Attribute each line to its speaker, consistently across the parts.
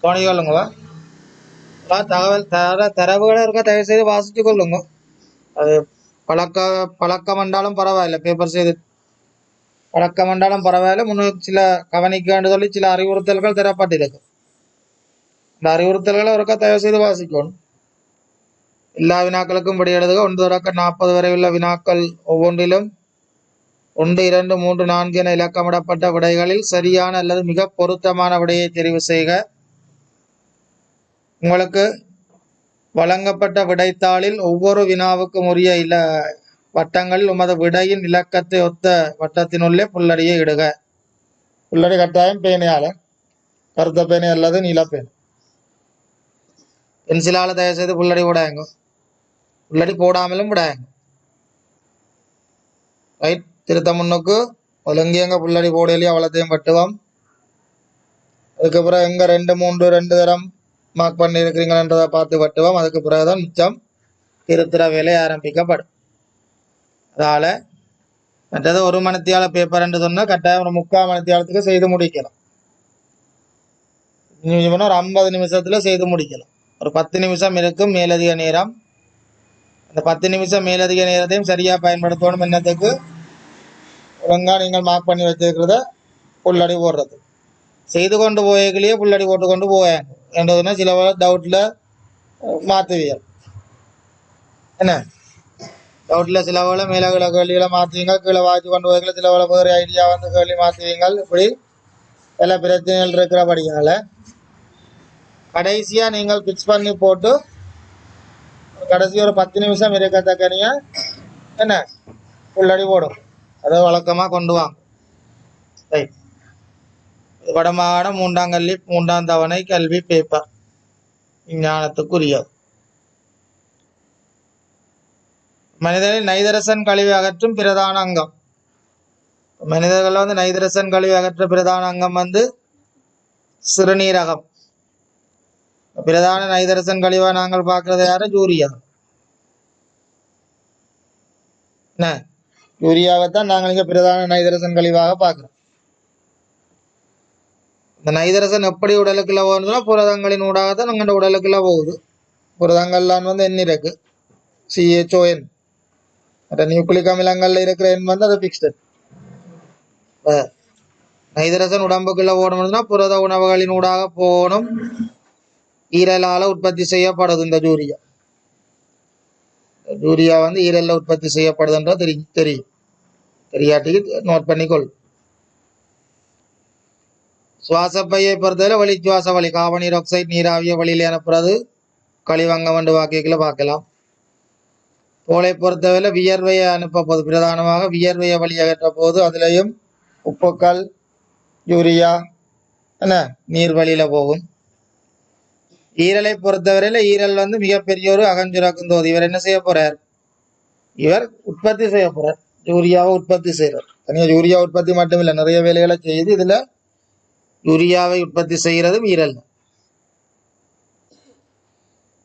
Speaker 1: துணிகளுங்களா தகவல் தரவுகளை இருக்க தயவு செய்து வாசிச்சு கொள்ளுங்க. அது பழக்க பழக்கம் என்றாலும் பரவாயில்ல, பேப்பர் செய்து பழக்கம் என்றாலும் பரவாயில்ல. முன்னுக்கு சில கவனிக்க வேண்டும் சொல்லி சில அறிவுறுத்தல்கள் தரப்பட்டிருக்கு. இந்த அறிவுறுத்தல்களை ஒருக்கா தயவு செய்து வாசிக்கணும். எல்லா வினாக்களுக்கும் படி எழுதுக. 1 தொடக்கம் 40 வரை உள்ள வினாக்கள் ஒவ்வொன்றிலும் 1, 2, 3, 4 என இலக்கமிடப்பட்ட விடைகளில் சரியான அல்லது மிக பொருத்தமான விடையை தெரிவு செய்க. உங்களுக்கு வழங்கப்பட்ட விடைத்தாளில் ஒவ்வொரு வினாவுக்கும் உரிய வட்டங்களில் உமது விடையின் இலக்கத்தை ஒத்த வட்டத்தினுள்ளே புள்ளடியை இடுக. புள்ளடி கட்டாயம் பேனையால, கருத்த பேனை அல்லது நீலப்பேனை. பென்சிலால தயவு செய்து புள்ளடி விடாங்க, புள்ளடி போடாமலும் விடாங்க. ரைட். திருத்த முன்னுக்கு ஒழுங்கியங்க புள்ளடி போடையிலேயே அவ்வளோத்தையும் கட்டுவோம். அதுக்கப்புறம் எங்க 2, 3, 2 தரம் மார்க் பண்ணி இருக்கிறீங்கன்றதை பார்த்து வெட்டுவோம். அதுக்கு பிறகுதான் மிச்சம் திருத்துற வேலை ஆரம்பிக்கப்படும். அதால மற்றது 1 மணித்தியால பேப்பர் என்று சொன்னால் கட்டாயம் ஒரு 3/4 மணித்தியாலத்துக்கு செய்து முடிக்கலாம். ஒரு 50 நிமிஷத்துல செய்து முடிக்கலாம். ஒரு 10 நிமிஷம் இருக்கும் மேலதிக நேரம். அந்த 10 நிமிஷம் மேலதிக நேரத்தையும் சரியா பயன்படுத்தணும். என்னத்துக்கு? ஒழுங்கா நீங்கள் மார்க் பண்ணி வச்சிருக்கிறத புள்ளடி போடுறது. செய்து கொண்டு போயக்கிலேயே புள்ளடி போட்டு கொண்டு போவாங்க. என்றதுன்னா சில டவுட்ல மாற்றுவீங்க. என்ன டவுட்ல சில வேலை மேல கீழே கேள்விகளை மாற்றுவீங்க, கீழே வாய்ச்சி கொண்டு போய்க்கல சில வேலை வேறு ஐடியா வந்து கேள்வி மாற்றுவீங்க. இப்படி எல்லா பிரச்சனைகள் இருக்கிறபடியால கடைசியா நீங்கள் பிக்ஸ் பண்ணி போட்டு கடைசி ஒரு 10 நிமிஷம் இருக்கத்தக்கனிய என்ன புள்ளடி போடும். அதை வழக்கமா கொண்டு வாங்க. ரைட். வடமாகாண 3ஆம் கல்வி 3ஆம் தவணை கல்வி பேப்பர் விஞ்ஞானத்துக்குரியது. மனிதனில் நைதரசன் கழிவு அகற்றும் பிரதான அங்கம். மனிதர்கள் வந்து நைதரசன் கழிவு அகற்ற பிரதான அங்கம் வந்து சிறுநீரகம். பிரதான நைதரசன் கழிவா நாங்கள் பார்க்கறது யாரு? யூரியா. என்ன யூரியாவைத்தான் நாங்கள் இங்க பிரதான நைதரசன் கழிவாக பார்க்கிறோம். இந்த நைதரசன் எப்படி உடலுக்குள்ள போகுதுன்னா புரதங்களின் ஊடாகத்தான் நம்மளோட உடலுக்குள்ள போகுது. புரதங்கள்லாம் வந்து எண் இருக்கு, CHON. மற்ற நியூக்ளிக் அமிலங்கள்ல இருக்கிற எண் வந்து அது பிக்ஸ்டு. நைதரசன் உடம்புக்குள்ள போகணும்னா புரத உணவுகளின் ஊடாக போகணும். ஈரலால உற்பத்தி செய்யப்படுது இந்த யூரியா. யூரியா வந்து ஈரல்ல உற்பத்தி செய்யப்படுதுன்ற தெரியும். தெரியாட்டிக்கு நோட் பண்ணிக்கொள். சுவாசப்பையை பொறுத்தவரை வழி சுவாச வழி கார்பன் ஆக்சைடு நீராவிய வழியில அனுப்புறது கழிவங்கம் வந்து வாக்கியங்களை பார்க்கலாம். தோலை பொறுத்தவரை வியர்வையை அனுப்ப போது பிரதானமாக வியர்வையை வழி அகற்ற போது அதுலேயும் உப்புக்கள் யூரியா என்ன நீர் வழியில போகும். ஈரலை பொறுத்தவரையில ஈரல் வந்து மிகப்பெரிய ஒரு அகஞ்சுரக்கும் தோது. இவர் என்ன செய்ய போறார்? இவர் உற்பத்தி செய்ய போறார், யூரியாவை உற்பத்தி செய்யறார். தனியா யூரியா உற்பத்தி மட்டும் இல்லை, நிறைய வேலைகளை செய்து இதுல யூரியாவை உற்பத்தி செய்யறதும் ஈரல்.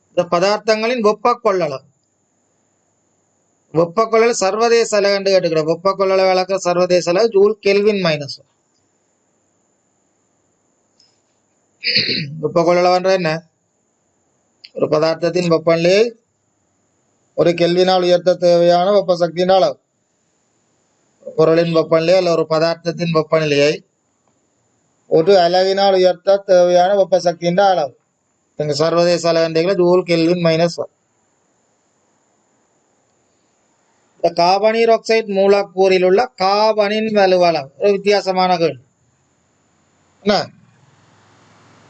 Speaker 1: இந்த பதார்த்தங்களின் வெப்ப கொள்ளளவு. வெப்ப கொள்ளளவு சர்வதேச அலகு கேட்டுக்கிறோம். வெப்ப கொள்ளளவு விளக்க சர்வதேச அலகு ஜூல் கெல்வின் மைனஸ். வெப்ப கொள்ளளவுன்ற என்ன? ஒரு பதார்த்தத்தின் வெப்பநிலையை ஒரு கெல்வினால் உயர்த்த தேவையான வெப்ப சக்தியின் அளவு. பொருளின் வெப்பநிலை அல்ல ஒரு பதார்த்தத்தின் வெப்பநிலையை ஒரு அலகினால் உயர்த்த தேவையான வெப்ப சக்தியின் அளவு. எங்க சர்வதேச அலகு ஜூல் கெல்வின் மைனஸ். இந்த கார்பனீர் ஆக்சைடு மூலக்கூறில் உள்ள கார்பனின் வலுவளவு ஒரு வித்தியாசமான கேள்வி. என்ன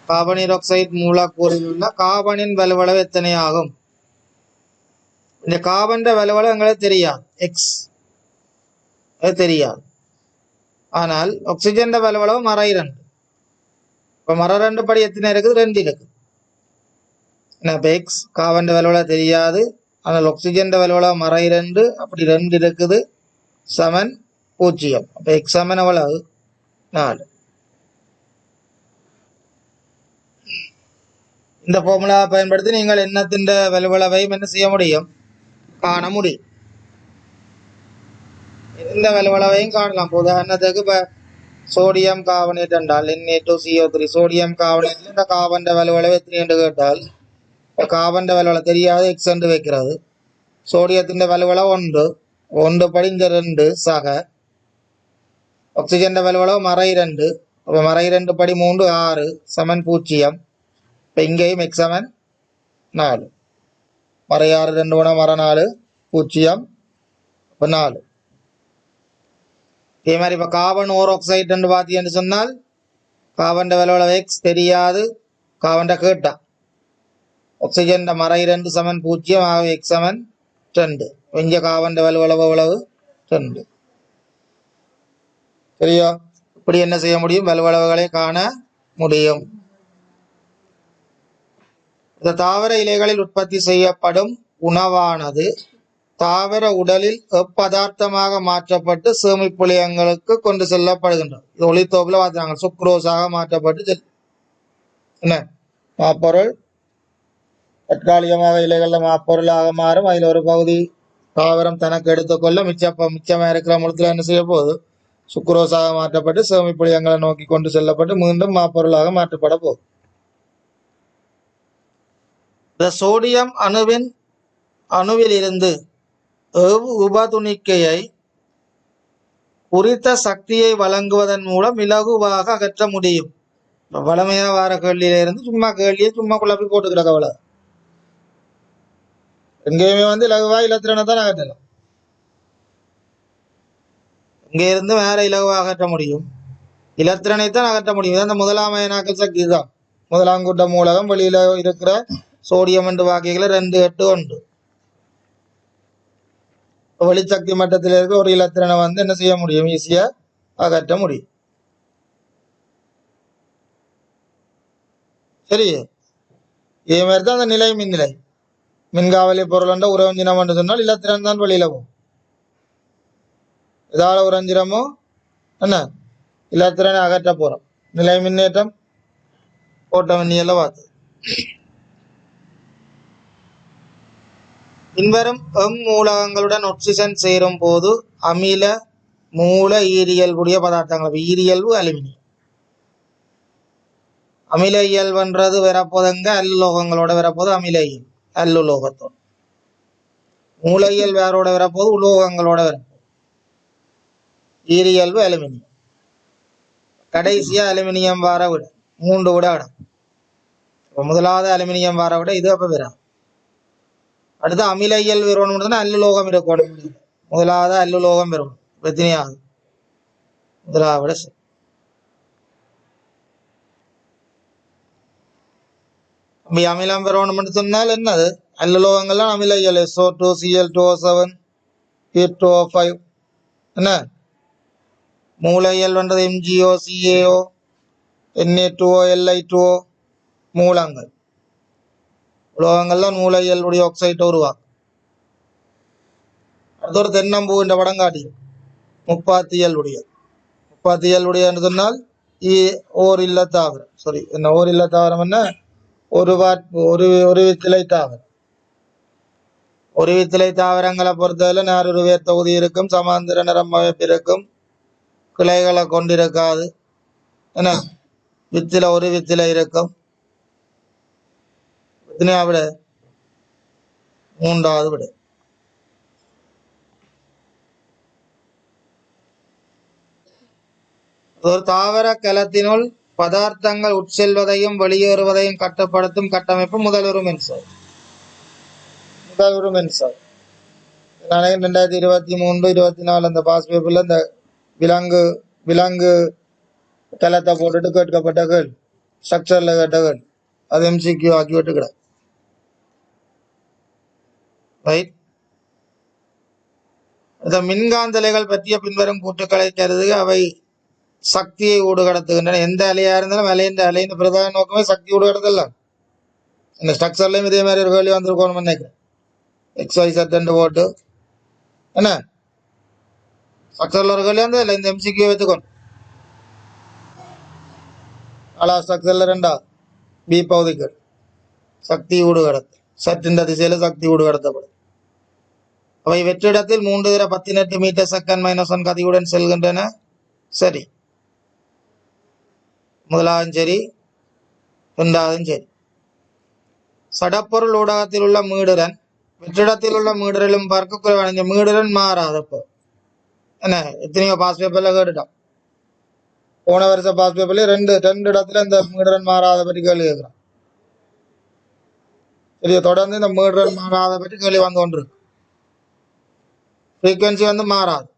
Speaker 1: கார்பனீர் ஆக்சைடு மூலக்கூறில் உள்ள கார்பனின் வலுவளவு எத்தனை ஆகும்? இந்த கார்பன் வலுவளவு எங்களுக்கு தெரியாது, எக்ஸ், அது தெரியாது. ஆனால் ஆக்சிஜன் வலுவளவு மறை2. இப்ப மறை2 படி எத்தனை இருக்குது? 2 இருக்குது. என்ன எக்ஸ் கார்பன் வலுவளவு தெரியாது, ஆனால் ஆக்சிஜன் வலுவளவு மறை2. அப்படி 2 இருக்குது சமன் 0. அப்ப எக்ஸ் சமன் எவ்வளவு? 4. இந்த ஃபார்முலாவை பயன்படுத்தி நீங்கள் எண்ணத்தின் வலுவளவையும் என்ன செய்ய முடியும்? காண முடியும். இந்த வலுவளவையும் காணலாம். உதாரணத்துக்கு இப்ப சோடியம் கார்பனேட் என்றால் Na2CO3 சோடியம் கார்பனேட்ல இந்த கார்பன் வலுவளவு எத்தனை என்று கேட்டால் கார்பன் வலுவளவு தெரியாது எக்ஸ் என்று வைக்கிறது. சோடியத்தின் வலுவளவு 1 1 படி இந்த 2 சக ஆக்சிஜன் வலுவளவு மறை 2 அப்போ மறை 2 படி 3 6 சமன் 0. இப்போ இங்கேயும் எக்ஸ் சமன் 4 மறை 6 2 குணம் மறை 4 0 இப்போ 4. இதே மாதிரி இப்போ கார்பன் ஓராக்சைடு என்று பார்த்தீங்கன்னு சொன்னால் கார்பன் வலுவளவு எக்ஸ் தெரியாது கார்பன் கேட்டா ஆக்சிஜன் மறை 2 சமன் 0 ஆகவே எக்ஸ் சமன் 2 இங்கே கார்பன் வலுவளவு எவ்வளவு 2. சரியா? இப்படி என்ன செய்ய முடியும்? வலுவளவுகளை காண முடியும். இந்த தாவர இலைகளில் உற்பத்தி செய்யப்படும் உணவானது தாவர உடலில் எப்பதார்த்தமாக மாற்றப்பட்டு சேமிப்பு நிலையங்களுக்கு கொண்டு செல்லப்படுகின்றது. இது ஒளித்தோப்புல பார்த்தாங்க சுக்ரோஸாக மாற்றப்பட்டு என்ன மாப்பொருள் தற்காலிகமாக இலைகள்ல மாப்பொருளாக மாறும். அதில் ஒரு பகுதி தாவரம் தனக்கு எடுத்துக்கொள்ள மிச்சமா இருக்கிற முழுத்துல என்ன செய்ய போகுது? சுக்ரோஸாக மாற்றப்பட்டு சேமிப்பு நிலையங்களை நோக்கி கொண்டு செல்லப்பட்டு மீண்டும் மாப்பொருளாக மாற்றப்பட போகுது. இந்த சோடியம் அணுவில் இருந்து உபதுணிக்கையை குறித்த சக்தியை வழங்குவதன் மூலம் இலகுவாக அகற்ற முடியும். வளமையா வார கேள்வியில இருந்து சும்மா கேள்வியை சும்மா குழப்பி போட்டுக்கிற கவலை எங்கேயுமே இலகுவா இலத்திரனை தான் அகற்றலாம். இங்கே இருந்து வேற இலகுவாக அகற்ற முடியும், இலத்திரனை தான் அகற்ற முடியும். அந்த முதலாம் அயனாக்கல் சக்தி தான். முதலாம் கூட்ட மூலகம் வெளியில இருக்கிற சோடியம் என்று வாக்கியங்களை 2 8 1 வெளிச்சக்தி மட்டத்தில் இருக்க ஒரு இலத்திரனை என்ன செய்ய முடியும்? ஈஸியா அகற்ற முடியும். சரி, இதே மாதிரி தான் அந்த நிலை மின்னிலை மின்காவலி பொருள் உறவஞ்சினம் என்று சொன்னால் இலத்திரன் தான் வெளியில போகும். இதால உறஞ்சிரமோ என்ன இலத்திரனை அகற்ற போறோம். நிலை மின்னேற்றம் ஓட்ட மின்னியல்ல பார்த்து பின்வரும் மூலகங்களுடன் ஆக்சிஜன் சேரும் போது அமில மூல ஈரியல்புடைய பதார்த்தங்கள் ஈரியல்பு அலுமினியம். அமில இயல்புன்றது வரப்போதுங்க அல்லுலோகங்களோட வரப்போது அமில இயல் அல்லுலோகத்தோடு. மூல இயல் வேறோட வரப்போது உலோகங்களோட வரப்போது ஈரியல்பு அலுமினியம். கடைசியா அலுமினியம் வார விட 3 விட இடம். முதலாவது அலுமினியம் வார விட இது அப்ப வராது. அடுத்து அமில இயல் வரணும் அல்லுலோகம் இருக்கணும். முதலாவது அல்லுலோகம் வரணும். எத்தனையாவது? முதலாவது சரி. அமிலம் வரணும் சொன்னால் என்னது? அல்லுலோகங்கள்லாம் அமில இயல் SO2 Cl2O7 H2O5 என்ன மூல இயல் பண்றது MgO CaO Na2O Li2O மூலங்கள். உலோகங்கள்லாம் மூல இயல்புடைய ஆக்சைட்டை உருவாக்கும். அடுத்த ஒரு தென்னம்பூவின் படம் காட்டி முப்பாத்தி இயல்புடைய என்று சொன்னால் ஓர் இல்ல தாவரம். சாரி என்ன ஓர் இல்ல தாவரம் என்ன ஒரு வித்திலை தாவரம். ஒரு வித்திலை தாவரங்களை பொறுத்தவரை நாரொரு வேர் தொகுதி இருக்கும், சமாந்திர நிறம் அமைப்பு இருக்கும், கிளைகளை கொண்டிருக்காது. என்ன ஒரு வித்திலை இருக்கும். விட 3வது விட ஒரு தாவர கலத்தினுள் பதார்த்தங்கள் உட்செல்வதையும் வெளியேறுவதையும் கட்டுப்படுத்தும் கட்டமைப்பு முதலுறு மின்சார். 2023-24 அந்த பாஸ் பேப்பர்ல இந்த விலங்கு கலத்தை போட்டுட்டு கேட்கப்பட்ட கேள் ஸ்ட்ரக்சர்ல கேட்ட கேள் அது MCQ ஆக்கி விட்டுக்கிட. ரைட். இந்த மின்காந்தலைகள் பற்றிய பின்வரும் கூற்றுக்களை கருது. அவை சக்தியை ஊடுகடத்துகின்றன. எந்த அலையா இருந்தாலும் அலையின் பிரதான நோக்கமே சக்தி ஊடுகடத்தல. இந்த ஸ்ட்ரக்சர்லயும் இதே மாதிரி ஒரு கேள்வி வந்திருக்கணும் நினைக்கிறேன். XYZ போட்டு என்ன ஸ்ட்ரக்சர்ல ஒரு கேள்வி வந்து இல்லை இந்த MCQ வச்சுக்கணும். ஸ்ட்ரக்சர்ல 2வது B பகுதிகள் சக்தி ஊடுகடத்து சற்றின் திசையில சக்தி ஊடுகடத்தப்படும். அவை வெற்றிடத்தில் 3 10 மீட்டர் செகண்ட் -1 கதியுடன் செல்கின்றன. சரி, முதலாவதும் சரி, இரண்டாவதும் சரி. சடப்பொருள் ஊடகத்தில் உள்ள மீடுரன் வெற்றிடத்தில் உள்ள மீடுரலும் பார்க்க குறைவான. இந்த மீடுரன் மாறாதப்போ என்ன எத்தனையோ பாஸ் பேப்பர்ல கேட்டுட்டோம். போன வருஷம் பாஸ் பேப்பர்ல ரெண்டு இடத்துல இந்த மீடுரன் மாறாத பற்றி கேள்வி கேட்கிறான். சரி, தொடர்ந்து இந்த மீடுரன் மாறாத பற்றி கேள்வி வந்து கொண்டிருக்கு. ஃப்ரீக்வன்சி வந்து மாறாது.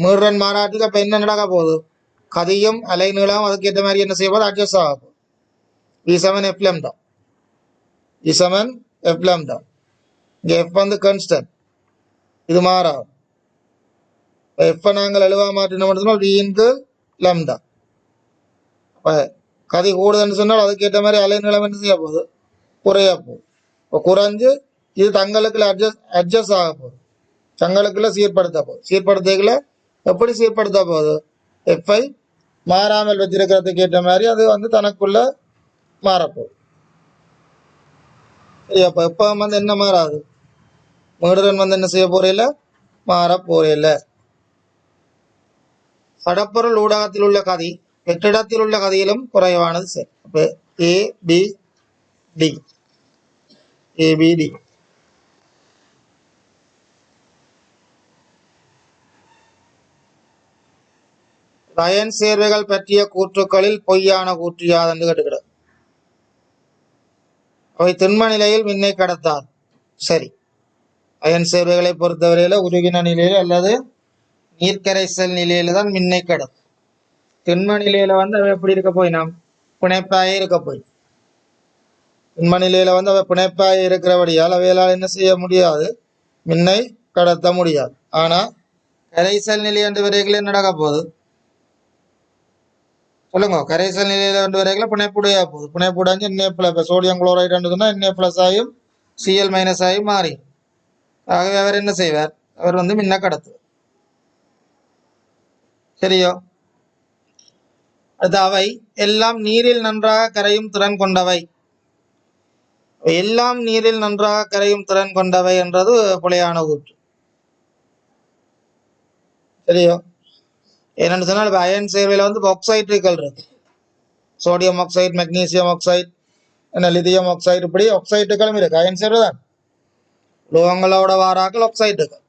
Speaker 1: மீடுரன் மாறாட்டுக்கு அப்ப என்ன நடக்க போகுது? கதியும் அலை நீளம் அதுக்கேற்ற மாதிரி என்ன செய்ய போது? அட்ஜஸ்ட் ஆக போகுது. V7 F lambda, V7 F lambda. இங்க F வந்து கான்ஸ்டன்ட், இது மாறாது. F நாங்கள் எழுவா மாற்றினோம் V இன்டு lambda. கதி கூடுதுன்னு சொன்னால் அதுக்கேற்ற மாதிரி அலை நீளம் என்ன செய்ய போகுது? குறைய போகுது. இப்போ குறைஞ்சு இது தங்களுக்குள்ள அட்ஜஸ்ட் ஆக போகுது, தங்களுக்குள்ள சீர்படுத்த போகுது. சீர்படுத்தல எப்படி சீர்படுத்த போகுது? எஃப்ஐ மாறாமல் வச்சிருக்கிறதுக்கு ஏற்ற மாதிரி அது வந்து தனக்குள்ள மாறப்போகுது. சரி, அப்ப எப்ப வந்து என்ன மாறாது? மீடுரன் வந்து என்ன செய்ய போறேல? மாற போறேல. சடப்பொருள் ஊடகத்தில் உள்ள கதி வெற்றிடத்தில் உள்ள கதியிலும் குறைவானது. சரி, அப்ப ABD அயன் சேர்வைகள் பற்றிய கூற்றுக்களில் பொய்யான கூற்று யாதென்று கேட்டுக்கிறது. அவை திண்ம நிலையில் மின்னை கடத்தாது. சரி, அயன் சேர்வைகளை பொறுத்தவரையில உருகின நிலையில அல்லது நீர்க்கரைசல் நிலையில தான் மின்னை கடத்தும். திண்ம நிலையில வந்து அவை எப்படி இருக்க போய்? நாம் பிணைப்பாயே இருக்க போய். திண்ம நிலையில வந்து அவை பிணைப்பாயே இருக்கிறபடியால் அவைகளால் என்ன செய்ய முடியாது? மின்னை கடத்த முடியாது. ஆனா கரைசல் நிலை என்று வரைகளை நடக்க போகுது. சொல்லுங்க, கரைசல் நிலையில ரெண்டு வரைகளை பிணைப்புடைய போகுது. பிணைப்புடைஞ்சு NA+, சோடியம் குளோரைடு சொன்னா Na+ ஆயும் Cl- ஆயும் மாறி. ஆகவே அவர் என்ன செய்வார்? அவர் வந்து மின்ன கடத்துவார். சரியோ? அது அவை எல்லாம் நீரில் நன்றாக கரையும் திறன் கொண்டவை. எல்லாம் நீரில் நன்றாக கரையும் திறன் கொண்டவை என்றது பிழையான கூற்று. சரியோ? என்னென்னு சொன்னால் இப்ப அயன் சேர்வையில வந்து ஆக்சைட்டுகள் இருக்கு. சோடியம் ஆக்சைடு, மெக்னீசியம் ஆக்சைடு, என்ன லிதியம் ஆக்சைடு, இப்படி ஆக்சைட்டுகளும் இருக்கு. அயன் சேர்வை தான் உலோகங்களோட வாராக்கள் ஆக்சைட்டுகள்.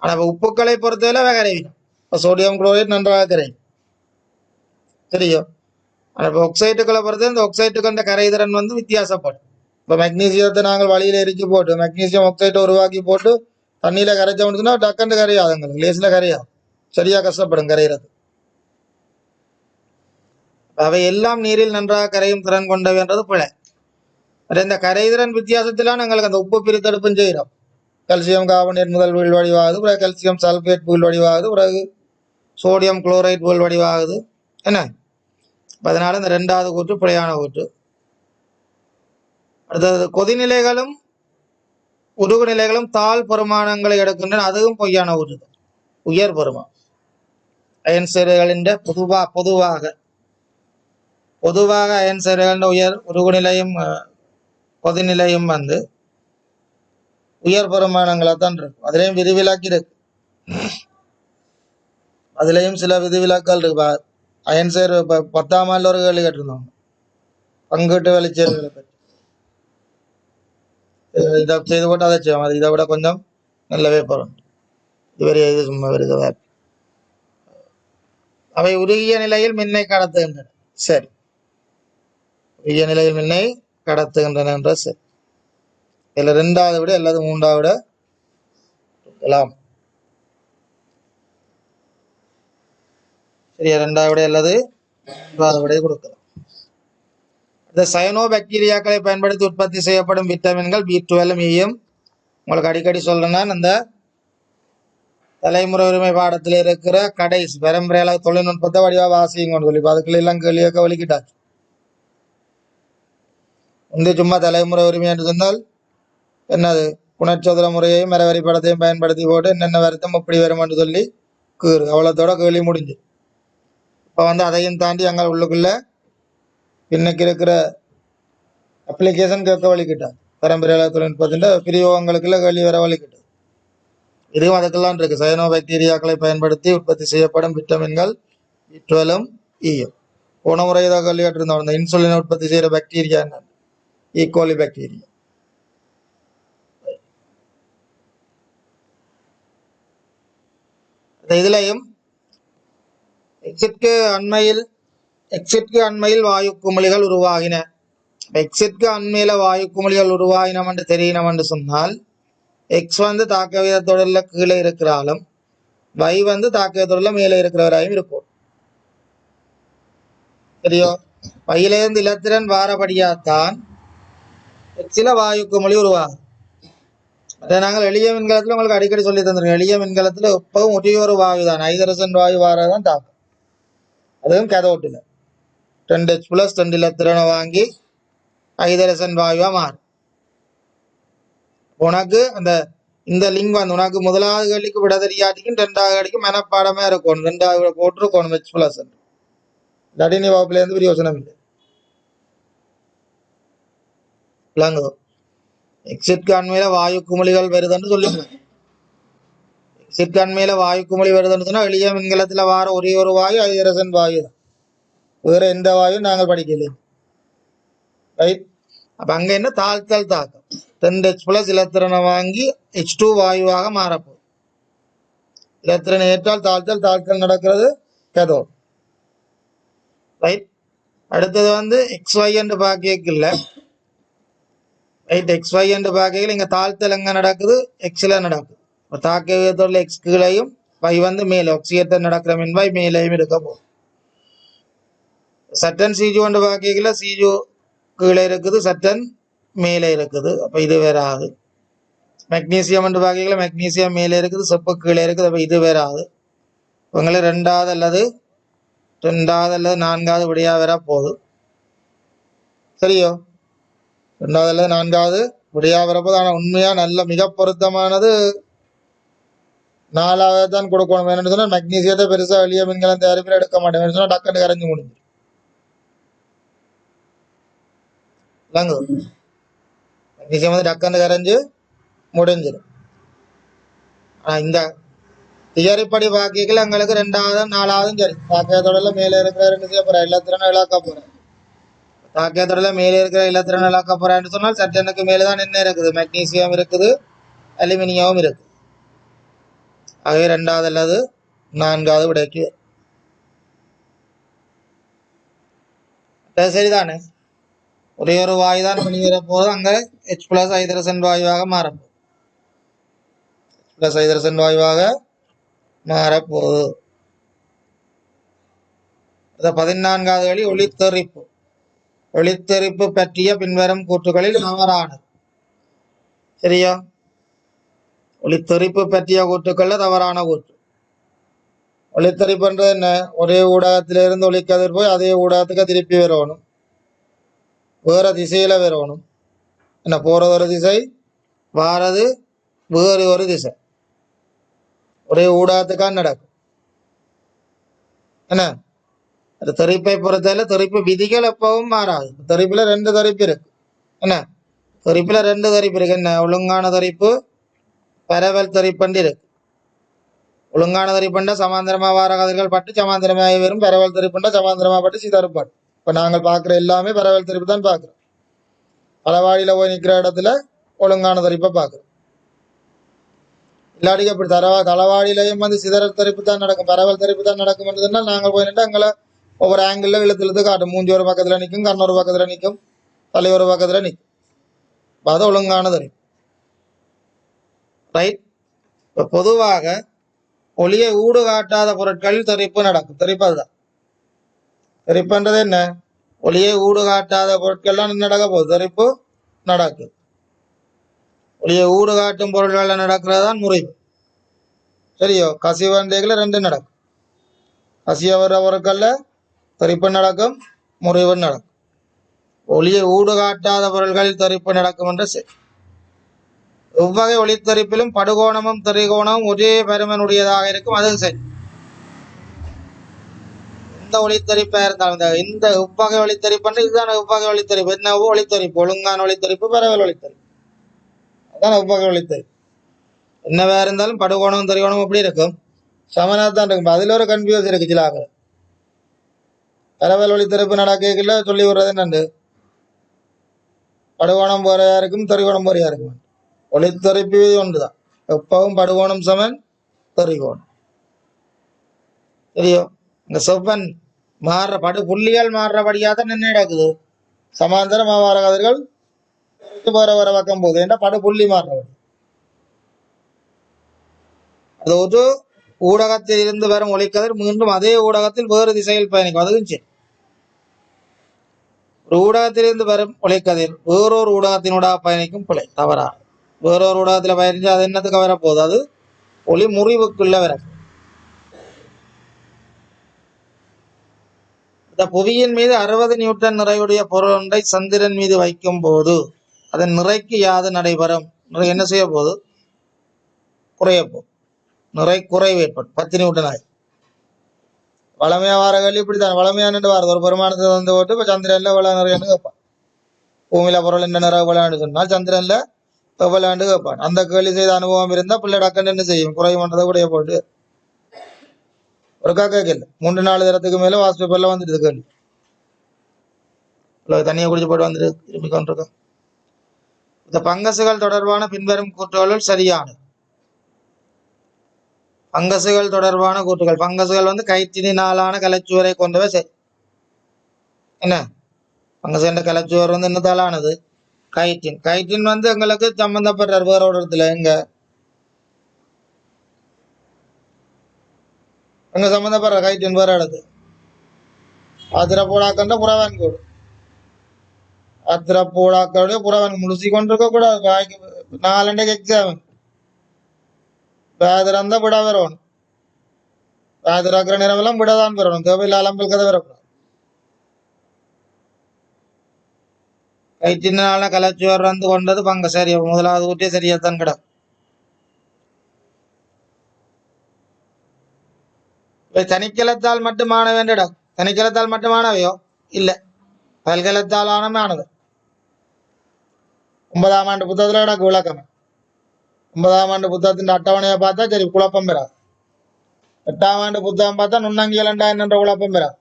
Speaker 1: ஆனா உப்புக்களை பொறுத்தவரை கரைவிடும். இப்போ சோடியம் குளோரைடு நன்றாக கரையும். சரியோ? ஆனா இப்போ ஆக்சைட்டுகளை பொறுத்தவரை இந்த ஆக்சைட்டுகள் கரைதிறன் வந்து வித்தியாசப்படும். இப்போ மெக்னீசியத்தை நாங்கள் வழியில எரிச்சு போட்டு மெக்னீசியம் ஆக்சைட்டை உருவாக்கி போட்டு தண்ணியில கரைச்சோம்னு சொன்னா டக்குன்னு கரையாது, எங்களுக்கு லேசில கரையாது. சரியா கஷ்டப்படும் கரைகிறது. அவை எல்லாம் நீரில் நன்றாக கரையும் திறன் கொண்டவை என்றது பிழை. இந்த கரைதிறன் வித்தியாசத்திലാണ് எங்களுக்கு அந்த உப்பு பிரித்தெடுப்பும் செய்கிறோம். கல்சியம் கார்பனேட் முதல் வீழ் வடிவாகுது, பிறகு கல்சியம் சல்பேட் வீழ் வடிவாகுது, பிறகு சோடியம் குளோரைட் வீழ் வடிவாகுது. என்ன, அதனால இந்த ரெண்டாவது கூற்று பிழையான கூற்று. அடுத்தது கொதிநிலைகளும் உருகு நிலைகளும் தாழ் பெருமானங்களை எடுக்கின்றன, அதுவும் பொய்யான கூற்று. உயர் பெருமான் அயன் சேர்வைகளின் பொதுவாக அயன் சேர்வைகளின் உயர் உருகுநிலையும் கொதிநிலையும் வந்து உயர் பெருமானங்களை தான் இருக்கும். அதுலேயும் விதிவிலக்கு இருக்கு. அதுலேயும் சில விதிவிலக்குகள் இருக்கு. அயன் சேர்வை 10ஆம் ஆண்டு ஒரு கேள்வி கேட்டிருந்தோம் பங்கீட்டு வெளிச்சேர்வைகளை பற்றி. இதை செய்து போட்டு அதை செய்வோம். அது இதை விட கொஞ்சம் நல்லவே போறோம். இதுவரை இது சும்மா வருது. அவை உருகிய நிலையில் மின்னை கடத்துகின்றன. சரி, உருகிய நிலையில் மின்னை கடத்துகின்றன என்ற சரி. இதுல ரெண்டாவது விட அல்லது மூன்றாவது விட இருக்கலாம். சரியா, ரெண்டாவது விட அல்லது மூன்றாவது விட கொடுக்கலாம். இந்த சயனோ பாக்டீரியாக்களை பயன்படுத்தி உற்பத்தி செய்யப்படும் விட்டமின்கள் B12 ஈயும். உங்களுக்கு அடிக்கடி சொல்றேன்னா அந்த தலைமுறை உரிமை பாடத்தில் இருக்கிற கடைசி பரம்பரையாள தொழில்நுட்பத்தை வடிவா வாசிங்கன்னு சொல்லி அதுக்குள்ள எல்லாம் கேள்வியாக வலிக்கிட்டாச்சு. வந்து சும்மா தலைமுறை உரிமை என்று சொன்னால் என்னது புனர்ச்சோதர முறையையும் மரவரி படத்தையும் பயன்படுத்தி போட்டு என்னென்ன வருத்தம் எப்படி வரும் என்று சொல்லி கீறு அவ்வளோத்தோட கேள்வி முடிஞ்சு. இப்போ வந்து அதையும் தாண்டி அங்கே உள்ளுக்குள்ள இன்னைக்கு இருக்கிற அப்ளிகேஷன் கேட்க வலிக்கிட்டார். பரம்பரையாள தொழில்நுட்பத்தின் பிரயோகங்களுக்குள்ள கேள்வி வர வலிக்கிட்டது. இதுவும் அதுக்கெல்லாம் இருக்கு. சயனோ பாக்டீரியாக்களை பயன்படுத்தி உற்பத்தி செய்யப்படும் விட்டமின்கள் B12 ஈயும். போன முறை ஏதாவது கேள்வி கேட்டிருந்தோம், இந்த இன்சுலின் உற்பத்தி செய்யற பாக்டீரியா என்ன? E. coli bacteria. இதுலயும் எக்ஸிட்க்கு அண்மையில் வாயு குமிழிகள் உருவாகின. எக்ஸிட்க்கு அண்மையில வாயு குமிழிகள் உருவாகினம் என்று தெரியணும் என்று சொன்னால், எக்ஸ் வந்து தாக்க விகிதத்தொடர்ல கீழே இருக்கிறாலும் y வந்து தாக்க விகிதத்தொடர்ல மேலே இருக்கிறவராயும் இருக்கும். சரியோ? பையிலிருந்து இலத்திரன் வாரபடியாத்தான் எக்ஸில வாயு குமிழி உருவாகும். அதை நாங்கள் எளிய மின்கலத்துல உங்களுக்கு அடிக்கடி சொல்லி தந்துருக்கோம். எளிய மின்கலத்துல எப்பவும் ஒரே ஒரு வாயு தான், ஹைட்ரஜன் வாயு வாரதான் தாக்கும். அதுவும் கேதோட்டில் 2H+ 2 இலத்திரனை வாங்கி ஹைட்ரஜன் வாயுவா மாறும். உனக்கு இந்த லிங்க் வந்து உனக்கு முதலாவது கேள்விக்கு விட தெரியாட்டிக்கும் 2வது கேள்விக்கு மனப்பாடமா இருக்கணும். 2வது போட்டிருக்கணும் H+. இல்லாட்டி நீ வகுப்புல இருந்து பிரயோசனம் இல்லை. விளங்குதோ? எக்ஸிட்க்கு அண்மையில வாயு குமிழிகள் வருதுன்னு சொல்லுங்க. எக்ஸிட்க்கு அண்மையில வாயு குமிழி வருதுன்னு சொன்னா எளிய மின்கலத்துல வார ஒரே ஒரு வாயு ஹைட்ரஜன் வாயு தான். வேற எந்த வாயும் நாங்கள் படிக்கல. ரைட்? அப்ப அங்க என்ன தாழ்த்தல் தாக்கம். 2H+ இலத்திரனை வாங்கி H2 வாயுவாக மாறப்போகுது. இலத்திரனை ஏற்றால் தாழ்த்தல் நடக்கிறது கேதோட். ரைட்? அடுத்தது வந்து XY என்று பாக்கியக்கில்ல. ரைட்? XY என்று பாக்கையில் இங்க தாழ்த்தல் எங்க நடக்குது? எக்ஸ்ல நடக்குது. தாக்க விகிதத்தோட எக்ஸ் கீழையும் y வந்து மேலே ஆக்சிஜேட்டர் நடக்கிற மின்வாய் மேலேயும் இருக்க போகுது. சட்டன் சிஜு என்று பாக்கையில் சிஜு கீழே இருக்குது, சட்டன் மேலே இருக்குது. அப்ப இது வேறாது. மெக்னீசியம் என்று பாக்கையில் மெக்னீசியம் மேலே இருக்குது, செப்பு கீழே இருக்குது. அப்ப இது வேறாது. உங்களுக்கு 2வது அல்லது 4வது விடையா வர போகுது. சரியோ? 2வது அல்லது 4வது விடையா வரப்போது. ஆனா உண்மையா நல்ல மிக பொருத்தமானது 4வது தான் கொடுக்கணும். வேணும்னு சொன்னா மெக்னீசியத்தை பெருசா எளிய மின்கலம் தயாரிப்பில் எடுக்க மாட்டேன் சொன்னா டக்குன்னு கரைஞ்சு முடிஞ்சு. மெக்னீசியம் வந்து டக்குன்னு கரைஞ்சு முடிஞ்சிடும். இந்த தியரிப்படி பாக்கிகள் எங்களுக்கு 2வது 4வதும் சரி. தாக்கத்தொடர்ல மேலே இருக்கிற 2 இலத்திரனை இழக்க போறேன். தாக்கத்தொடர்ல மேலே இருக்கிற இலத்திரனை இழக்க போறேன்னு சொன்னால் சட்டனுக்கு மேலேதான் என்ன இருக்குது? மெக்னீசியம் இருக்குது, அலுமினியமும் இருக்கு. ஆகவே 2வது அல்லது 4வது விடைக்கு சரிதானே? ஒரே ஒரு வாயு தான் வெளியேற போது. அங்க H+ ஹைட்ரஜன் வாயுவாக மாறப்போகுது. H+ ஹைட்ரஜன் வாயுவாக மாறப்போகுது. 14வது வழி ஒளித்தெறிப்பு. ஒளித்தெறிப்பு பற்றிய பின்வரும் கூற்றுகளில் தவறானது. சரியா? ஒளித்தெறிப்பு பற்றிய கூற்றுக்கள்ல தவறான கூற்று. ஒளித்தெறிப்புன்றது என்ன? ஒரே ஊடகத்திலிருந்து ஒளிக்கதிர் போய் அதே ஊடகத்துக்கு திருப்பி வரணும், வேற திசையில வரணும். என்ன, போறது ஒரு திசை, வாரது வேறு ஒரு திசை. ஒரே ஊடகத்துக்காக நடக்கும். என்ன, அது தெறிப்பை பொறுத்தவரை தெறிப்பு விதிகள் எப்பவும் மாறாது. தெறிப்புல 2 தெறிப்பு இருக்கு. என்ன, தெறிப்புல 2 தெறிப்பு இருக்கு. என்ன, ஒழுங்கான தெறிப்பு, பரவல் தெறிப்பண்டு இருக்கு. ஒழுங்கான தெறிப்பண்டா சமாந்திரமா வார கதிர்கள் பட்டு சமாந்திரமாக வரும். பரவல் தெறிப்பண்டா சமாந்திரமா பட்டு சிதறுப்பாடு. இப்ப நாங்கள் பாக்குற எல்லாமே பரவல் தெறிப்பு தான் பாக்குறோம். அளவாடியில போய் நிக்கிற இடத்துல ஒழுங்கான தெறிப்பை பாக்குறோம். இல்லாடி அப்படி தளவாடியிலையும் வந்து சிதறல் தெறிப்பு தான் நடக்கும், பரவல் தெறிப்பு தான் நடக்கும். நாங்கள் போய் நின்று அங்கே ஒவ்வொரு ஆங்கிள் இழுத்து காட்டும். மூஞ்சி ஒரு பக்கத்துல நிற்கும், கண் ஒரு பக்கத்துல நிற்கும், தலை ஒரு பக்கத்துல நிற்கும். அது ஒழுங்கான தெறிப்பு. ரைட்? இப்ப பொதுவாக ஒளியை ஊடு காட்டாத பொருட்களில் தெறிப்பு நடக்கும். தெறிப்பு அதுதான். தெறிப்புன்றது என்ன? ஒளியை ஊடு காட்டாத பொருட்கள்லாம் நடக்க போகுது, தெறிப்பு நடக்குது. ஒளியை ஊடு காட்டும் பொருட்கள் நடக்கிறது தான் முறிவு. சரியோ? கசிவண்டைகளை 2 நடக்கும். கசிய வர பொருட்கள்ல தெறிப்பு நடக்கும், முறிவு நடக்கும். ஒளியை ஊடு காட்டாத பொருட்களில் தெறிப்பு நடக்கும் என்று சரி. இவ்வகை ஒளித்தெறிப்பிலும் படுகோணமும் திரிகோணமும் ஒரே பருமனுடையதாக இருக்கும். அது சரி. இந்த ஒளித்தெறிப்பா இருந்தாலும் இந்த இவ்வகை ஒளித்தெறிப்பு இதுதான இவ்வகை ஒளித்தெறிப்பு. என்ன ஒளித்தெறிப்பு? ஒழுங்கான ஒளித்தெறிப்பு, பரவல் ஒளித்தெறிப்பு. அதான் இவ்வகை ஒளித்தெறிப்பு. என்னவா இருந்தாலும் படுகோணம் திரிகோணம் எப்படி இருக்கும்? சமனாக தான் இருக்கும். அதுல ஒரு கன்ஃபியூஸ் இருக்கு சில ஆக. பரவல் ஒளித்திருப்பு நடக்கல சொல்லி விடுறது என்னண்டு படுகோணம் போற யாருக்கும் தெறிகோணம் போற யாருக்கும் ஒளித்திருப்பு ஒன்றுதான் எப்பவும் படுகோணம் சமன் தெறிகோணம் தெரியும் இந்த செவ்வன் மாறுற படு புள்ளிகள் மாறுறபடியாக நின்று நடக்குது சமாந்தர மாவார கதிர்கள் வர பக்கம் போகுது ஏன்னா படு புள்ளி மாறுறபடி அது ஒரு ஊடகத்தில் இருந்து வரும் ஒளிக்கதிர் மீண்டும் அதே ஊடகத்தில் வேறு திசையில் பயணிக்கும் அதுவும் சரி ஒரு ஊடகத்திலிருந்து வரும் ஒளிக்கதிர் வேறொரு ஊடகத்தினூடாக பயணிக்கும் பிழை தவறா வேறொரு ஊடகத்தில் பயணிச்சு அது என்னத்துக்கு வரப்போகுது அது ஒளி முறிவுக்குள்ள வர இந்த புவியின் மீது 60 நியூட்டன் நிறையுடைய பொருள் ஒன்றை சந்திரன் மீது வைக்கும் போது அதன் நிறைக்கு யாது நடைபெறும் நிறை என்ன செய்ய போகுது குறைய போகுது நிறை குறைவு ஏற்படும் 10 நியூட்டன் ஆகி வளமையா வார கல்வி இப்படித்தான் வளமையானு வாரது ஒரு பெருமானத்தை வந்து போட்டு இப்போ சந்திரன்ல எவ்வளவு நிறையன்னு கேட்பான் பூமியில பொருள் என்ன நிறைய விளையாண்டு சொன்னால் சந்திரன்ல விளையாண்டு கேட்பான் அந்த கேள்வி செய்த அனுபவம் இருந்தா பிள்ளை டக்குன்னு என்ன செய்யும் குறைவு பண்றதை உடைய போட்டு ஒரு கேட்கல 3-4 தரத்துக்கு மேல வாஸ்ட் பேப்பர்ல வந்துட்டு கேள்வி தண்ணியை குடிச்சு போட்டு வந்துட்டு திரும்பி கொண்டிருக்கோம் இந்த பங்கசுகள் தொடர்பான பின்வரும் கூற்றுகளுள் சரியானது பங்கசுகள் தொடர்பான கூற்றுகள் பங்கசுகள் வந்து கயிற்றினாலான கலைச்சுவரை கொண்டவை சரி என்ன பங்கசு என்ற கலைச்சுவர் வந்து என்னத்தாலானது கயிற்றின் வந்து எங்களுக்கு சம்பந்தப்படுறார் வேற ஒரு இடத்துல எங்க சம்பந்தப்படுற கயிற்றின் வேற இடத்து ஆத்திரப்பூடாக்கன்ற புறவான் கோடு ஆத்திரப்பூடாக்களுடைய புறவான் முழுசி கொண்டிருக்க கூடாது 4 எக்ஸாம் பேதிறந்த விட வரணும் பேதிறக்கிற நேரமெல்லாம் விடதான் வரணும் தேவையில்லை அலம்பல் கதை வரக்கூடாது கயிற்றினால கலைச்சுவர் வந்து கொண்டது பங்க சரி முதலாவது ஊட்டியே சரியாத்தான் கிடக்கும் தனிக்கலத்தால் மட்டுமான வேண்டிடம் தனிக்கலத்தால் மட்டுமானவையோ இல்ல பல்கலத்தால் ஆனது 9ஆம் ஆண்டு புத்தகத்துல எனக்கு விளக்கம் 9ஆம் ஆண்டு புத்தகத்தின் அட்டவணையை பார்த்தா சரி குழப்பம் பெறாது 8ஆம் ஆண்டு புத்தகம் பார்த்தா நுண்ணங்கியல் என்ற குழப்பம் பெறாது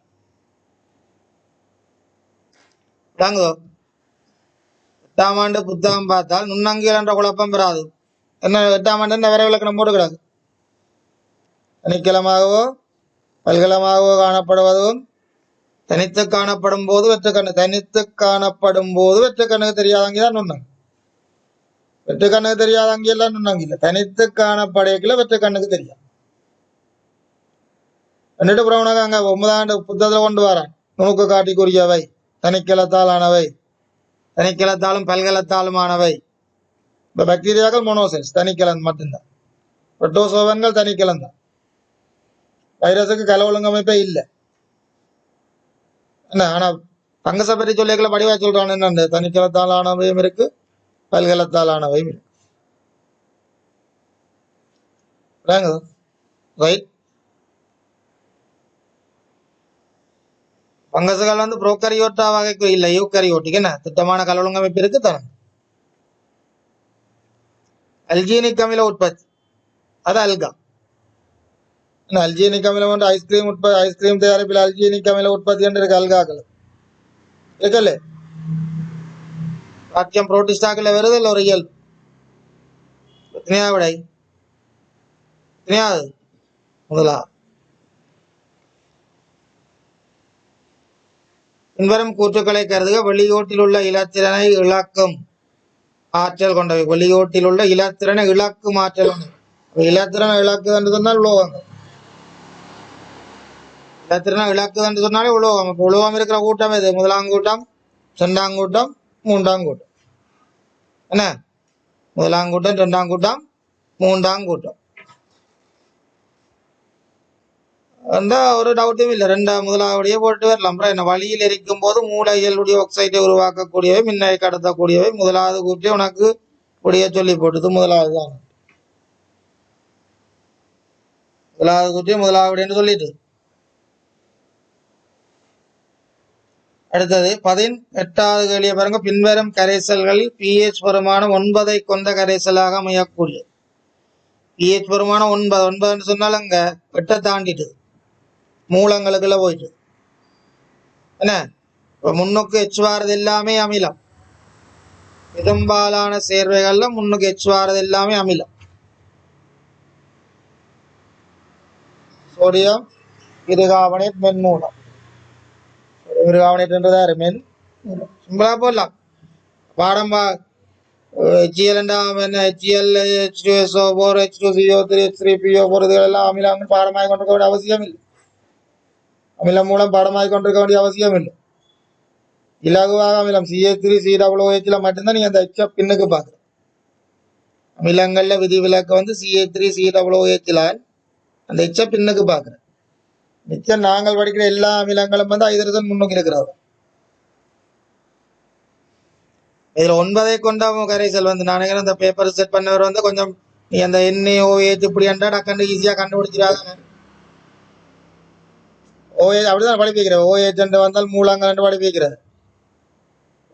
Speaker 1: விளங்குதோ 8ஆம் ஆண்டு புத்தகம் பார்த்தால் நுண்ணங்கியல் என்ற குழப்பம் பெறாது என்ன 8ஆம் ஆண்டு இந்த வரை விளக்கணம் போட்டு கிடாது தனிக்கலமாகவோ பல்கலமாகவோ காணப்படுவதும் தனித்து காணப்படும் போது வெற்றுக்கண்ணு தனித்து காணப்படும் போது வெற்றுக்கண்ணுக்கு தெரியாதங்கதான் நுண்ணங்கு வெற்றுக்கண்ணுக்கு தெரியாதங்க எல்லாம் நுண்ணங்கு இல்லை தனித்து காணப்படையக்குள்ள வெற்றுக்கண்ணுக்கு தெரியாது എന്നിട്ട് புறவனாக அங்க 9ஆம் ஆண்டு புத்தகத்துல கொண்டு வரான் நுணுக்கு காட்டிக்குரியவை தனிக்கலத்தால் ஆனவை தனிக்கலத்தாலும் பல்கலத்தாலும் ஆனவை இப்ப பாக்டீரியாக்கள் மோனோசைட்ஸ் தனிக்கலன் மட்டும்தான் புரோட்டோசோவன்கள் தனிக்கலன் தான் வைரஸுக்கு கல ஒழுங்கமைப்பே இல்லை என்ன ஆனா பங்கசை பற்றி சொல்லிக்கல படிவா சொல்றான் என்ன தனிக்கலத்தால் ஆனவையும் இருக்கு பல்கலத்தால் ஆனவையும் இருக்கு ரைட் பங்கசுகள் வந்து புரோக்கரியோட்டா வகைக்கு இல்லை யூக்கரியோட்டிக்கு என்ன திட்டமான கல ஒழுங்கமைப்பு இருக்கு தானே அல்ஜீனிக் அமில உற்பத்தி அது அல்கா அல்ஜீனிக் அமிலம் வந்து ஐஸ்கிரீம் தயாரிப்பில் அல்ஜீனிக் அமில உற்பத்தி என்று இருக்கு அல்காக்கள் இருக்குல்ல வாக்கியம் புரோட்டிஸ்டாக்கள் வருது இல்லை ஒரு இயல்பு விடை முதலா பின்வரும் கூற்றுக்களை கருதுக வெளியோட்டில் உள்ள இலத்திறனை இழக்கும் ஆற்றல் கொண்டவை வெளியோட்டில் உள்ள இலத்திறனை இழக்கும் ஆற்றல் இலத்திறனை இழக்குது என்று சொன்னால் உலோகங்கள் இலத்திறனை இழக்குது என்று சொன்னாலே உலோகம் இப்ப உலோகம் இருக்கிற கூட்டம் எது 1ஆம் கூட்டம் 2ஆம் கூட்டம் 3ஆம் கூட்டம் என்ன 1ஆம் கூட்டம் 2ஆம் கூட்டம் 3ஆம் கூட்டம் அந்த ஒரு டவுட்டும் இல்லை 1ஆவதையே போட்டு வரலாம் அப்புறம் என்ன வழியில் இருக்கும் போது மூளைகளுடைய ஆக்சைடை உருவாக்கக்கூடியவை மின்னை கடத்தக்கூடியவை 1ஆவது கூட்டி உனக்கு உடைய சொல்லி போட்டது 1ஆவது தான் 1ஆவது கூட்டி 1ஆவது சொல்லிட்டு அடுத்தது 18வது கேள்வியை பாருங்க பின்வரும் கரைசல்களில் pH பெருமானம் 9 கொண்ட கரைசலாக அமையக்கூடிய pH பெருமானம் 9 சொன்னாலும் அங்க 8 தாண்டிட்டு மூலங்களுக்குள்ள போயிட்டு என்ன முன்னுக்கு எச் வாரது எல்லாமே அமிலம். பெரும்பாலான சேர்வைகள்ல முன்னுக்கு எச் வாரது எல்லாமே அமிலம். சோடியம் இருகார்பனேட் மென்மூலம். இருகார்பனேட்ன்றதா மென் சிம்பிளா போடலாம். பாடம் HCl HCl H2SO4 H2CO3 H3PO4 இதுகளெல்லாம் அமிலம் பாடமாகி கொண்டிருக்க வேண்டிய அவசியம் இல்லை. அமிலம் மூலம் பாடமாகி கொண்டிருக்க வேண்டிய அவசியம் இல்லை. இலகுவாக அமிலம் CH3 COOH மட்டும்தான் நீங்க அந்த எச்ச பின்னுக்கு பாக்குற. அமிலங்கள்ல விதிவிலக்கு CH3 COOH அந்த எச்ச பின்னுக்கு பாக்குற. மிச்சம் நாங்கள் படிக்கிற எல்லா அமிலங்களும் ஹைட்ரஜன் முன்னுக்கு இருக்கிறது. இதுல 9 கொண்ட கரைசல் நான் இந்த பேப்பர் செட் பண்ணவர் கொஞ்சம் நீ அந்த NaOH இப்படி டக்குன்னு ஈஸியா கண்டுபிடிச்சிடாதானே. OH அப்படிதான் படிப்பிக்கிறது. OH வந்தால் மூலங்கள் படிப்பிக்கிறது.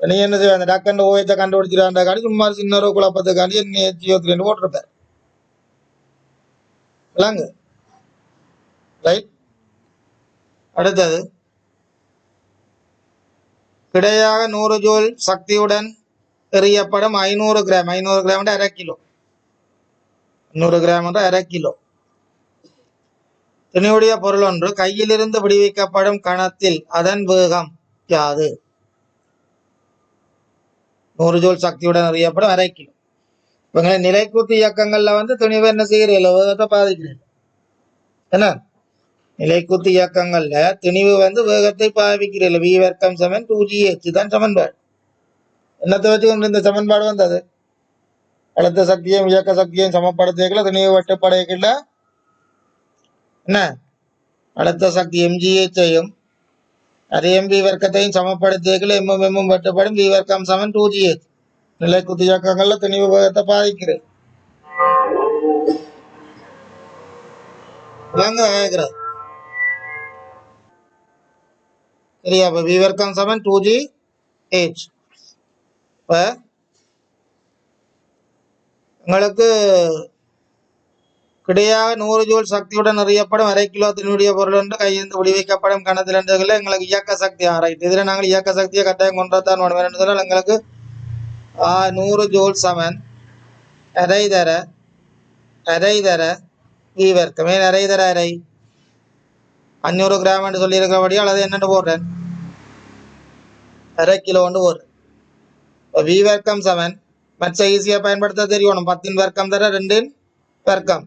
Speaker 1: நீ என்ன செய்ய அந்த டக்குன்னு OH கண்டுபிடிச்சிடாண்டாக்காண்டி சும்மா சின்ன குழப்பத்துக்காண்டி NaHCO3 போட்டிருப்பார். விளங்கு ரைட். அடுத்தது கிடையாக 100 ஜூல் சக்தியுடன் எறியப்படும் 500 gram 500 gram 1/2 kilo 100 gram 1/2 kilo துணியுடைய பொருள் ஒன்று கையிலிருந்து விடுவிக்கப்படும் கணத்தில் அதன் வேகம் யாது? 100 ஜூல் சக்தியுடன் எறியப்படும் 1/2 கிலோ. இவங்க நிலைக்கூட்டு இயக்கங்கள்ல துணிவு என்ன செய்கிறீர்கள்? வேகத்தை பாதிக்கிறீர்கள். என்ன நிலைக்கூட்டு இயக்கங்கள்ல துணிவு வேகத்தை பாதிக்கிறீர்கள். V வர்க்கம் சமன் 2gh தான் சமன்பாடு. என்னத்தை வச்சு இந்த சமன்பாடு வந்தது? அழுத்த சக்தியும் இயக்க சக்தியும் சமப்படுத்தியல துணிவு வெட்டுப்படையல என்ன அழுத்த சக்தி mgh அதே mv வர்க்கத்தையும் சமப்படுத்தியல mm வெட்டுப்படும் V வர்க்கம் சமன் 2gh. நிலைக்குத்து இயக்கங்கள்ல துணிவு வேகத்தை பாதிக்கிறது. சரியா? V வர்க்கம் சமன் 2gh. உங்களுக்கு கிடையாக 100 ஜூல் சக்தியுடன் எறியப்படும் 1/2 கிலோ தினுடைய பொருள் என்று கையிலிருந்து விடுவிக்கப்படும் கணத்தில் எங்களுக்கு இயக்க சக்தி ஆராய்ச்சி. இதுல நாங்கள் இயக்க சக்தியை கட்டாயம் கொண்டாதான் வேணும். சொன்னால் எங்களுக்கு 100 ஜூல் சமன் அரை தர V வர்க்கம். ஏன் அரை 500 கிராம் என்று சொல்லி இருக்கிறபடியால் அதை என்னென்னு போடுறேன் 1/2 கிலோ போடுறேன். V வர்க்கம் சமன் மற்ற ஈஸியா பயன்படுத்த தெரியணும். 10 வர்க்கம் தர 2 வர்க்கம்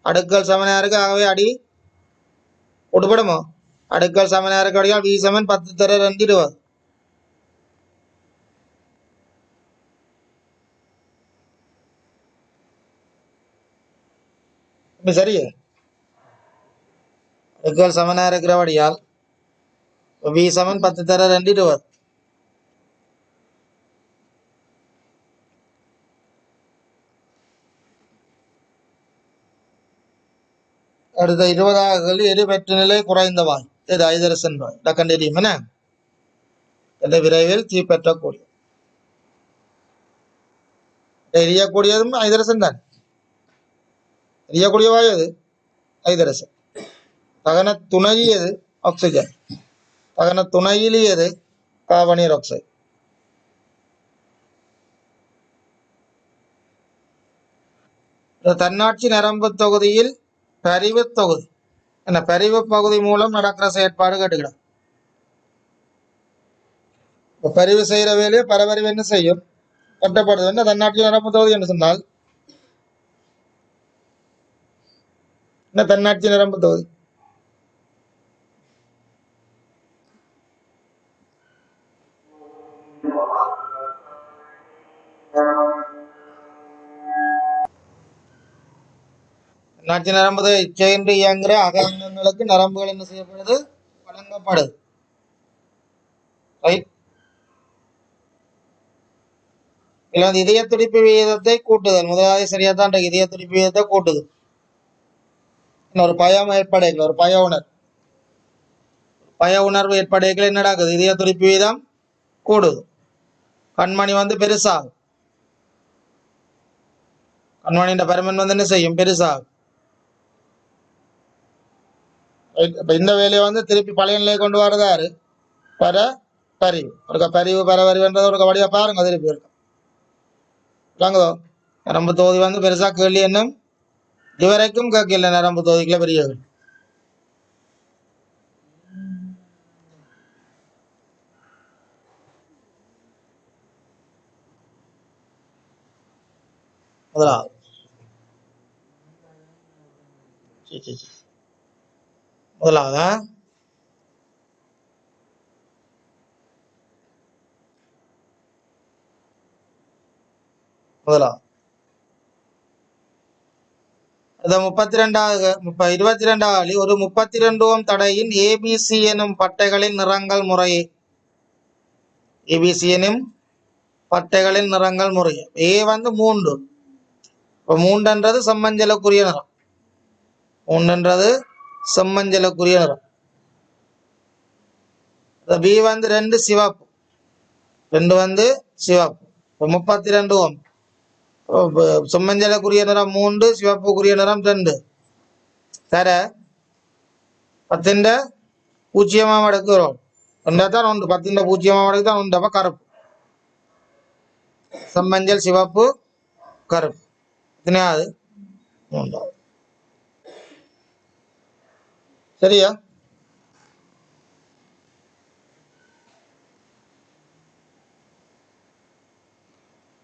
Speaker 1: அடுக்கள் சமனா இருக்கு. ஆகவே அடி உட்படுமோ அடுக்கள் சமனா இருக்கு. அடியால் V சமன் 10 தர 2 20. சரியா? அடுக்கள் சமனா இருக்கிறபடியால் V சமன் 10 தர 2 20. அடுத்த 20 எரிபெற்று நிலை குறைந்த வாய் இது ஹைட்ரஜன் வாய். டக்கண்டேரியம் என்ன விரைவில் தீப்பற்றக்கூடிய எரியக்கூடியதும் ஹைட்ரஜன் தான். எரியக்கூடிய வாயு அது ஹைட்ரஜன். தகன துணையது ஆக்சிஜன். தகன துணையிலியது கார்பனீர் ஆக்சைடு. தன்னாட்சி நரம்பு தொகுதியில் பரிவு தொகுதி என்ன பரிவு பகுதி மூலம் நடக்கிற செயற்பாடு கேட்டுக்கிடும். பரிவு செய்யற வேலையை பரபரிவு என்ன செய்யும்? கட்டப்படுது. என்ன தன்னாட்சி நரம்பு தொகுதி என்று சொன்னால் என்ன தன்னாட்சி நரம்பு தொகுதி? தன்னாட்சி நரம்பு இச்சையின்றி இயங்குற அகங்களுக்கு நரம்புகள் என்ன செய்யப்படுது? வழங்கப்படுது. ரைட். இதுல இதய துடிப்பு விகிதத்தை கூட்டுதல் முதலாவது சரியா தான். இதய துடிப்பு விகிதத்தை கூட்டுது. ஒரு பயம் ஏற்படைகள் ஒரு பய உணர்வு ஏற்படைகள் என்ன நடக்குது? இதய துடிப்பு வீதம் கூடுது. கண்மணி பெருசாகும். கண்மணியின் பருமன் என்ன செய்யும்? பெருசாகும். இந்த வேலையை திருப்பி பழைய நிலையை கொண்டு வரதாரு பர பரிவு ஒரு பரிவு பரவரிவுன்றது ஒரு வடிவா பாருங்க திருப்பி இருக்கும் விளங்குதோ நரம்பு தொகுதி வந்து பெருசா கேள்வி என்னும் இதுவரைக்கும் கேட்கல நரம்பு தொகுதிக்குள்ள பெரிய கேள்வி. முதலாவது முதலாவதா முதலாவது அது 32வது 22வது ஒரு 32 ஓம் தடையின் ஏபிசி எனும் பட்டைகளின் நிறங்கள் முறையே ஏபிசி எனும் பட்டைகளின் நிறங்கள் முறையே ஏ வந்து 3 இப்போ 3ன்றது செம்மஞ்சளுக்குரிய நிறம் 3ன்றது செம்மஞ்சளுக்குரிய நிறம் பி வந்து 2 சிவப்பு 2 வந்து சிவப்பு இப்போ 32 ஓம் செம்மஞ்சளுக்குரிய நிறம் 3 சிவப்புக்குரிய நிறம் 2 தர 10ന്റെ பூஜ்ஜியமாம் அடுக்கு வரும் ஒன்றாதான் உண்டு 10ന്റെ பூஜ்ஜியமாம் அடுக்கு தான் உண்டு அப்ப கருப்பு செம்மஞ்சள் சிவப்பு கருப்பு எத்தனையாவது 3வது சரியா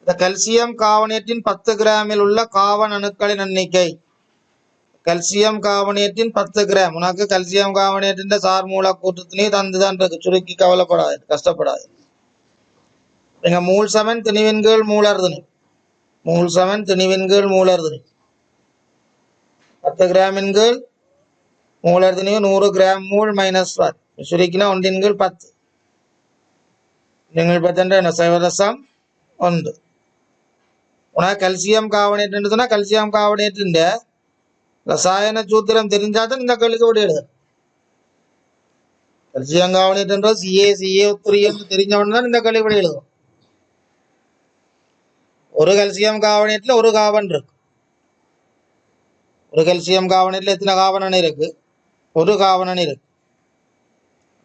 Speaker 1: இந்த கல்சியம் கார்பனேட்டின் 10 கிராமில் உள்ள கார்பன் அணுக்களின் எண்ணிக்கை கல்சியம் கார்பனேட்டின் 10 கிராம் உனக்கு கல்சியம் கார்பனேட்டின் சார் மூலக்கூற்றத்தினே தந்துதான் இருக்கு சுருக்கி கவலைப்படாது கஷ்டப்படாது எங்க மூல் சமன் திணிவின் கீழ் மூலர்தினி மூல் சமன் திணிவின் கீழ் மூலர்தினி 10 கிராமின் கீழ் மூலர்தினி 100 கிராம் மூல் மைனஸ் 1 சுருக்கினா 1 கீழ் 10 நீங்கள் 10 என்ன சைவரசம் 1 உனக்கு கல்சியம் கார்பனேட் சொன்னா கல்சியம் கார்பனேட்டின் ரசாயன சூத்திரம் தெரிஞ்சாதான் இந்த கேள்விக்கு விட எழுது கல்சியம் கார்பனேட் CaCO3 தெரிஞ்சவன் இந்த கேள்வி விட எழுதும் ஒரு கல்சியம் கார்பனேட்ல ஒரு கார்பன் இருக்கு ஒரு கல்சியம் கார்பனேட்ல எத்தனை கார்பன் அணு இருக்கு ஒரு கார்பன் அணு இருக்கு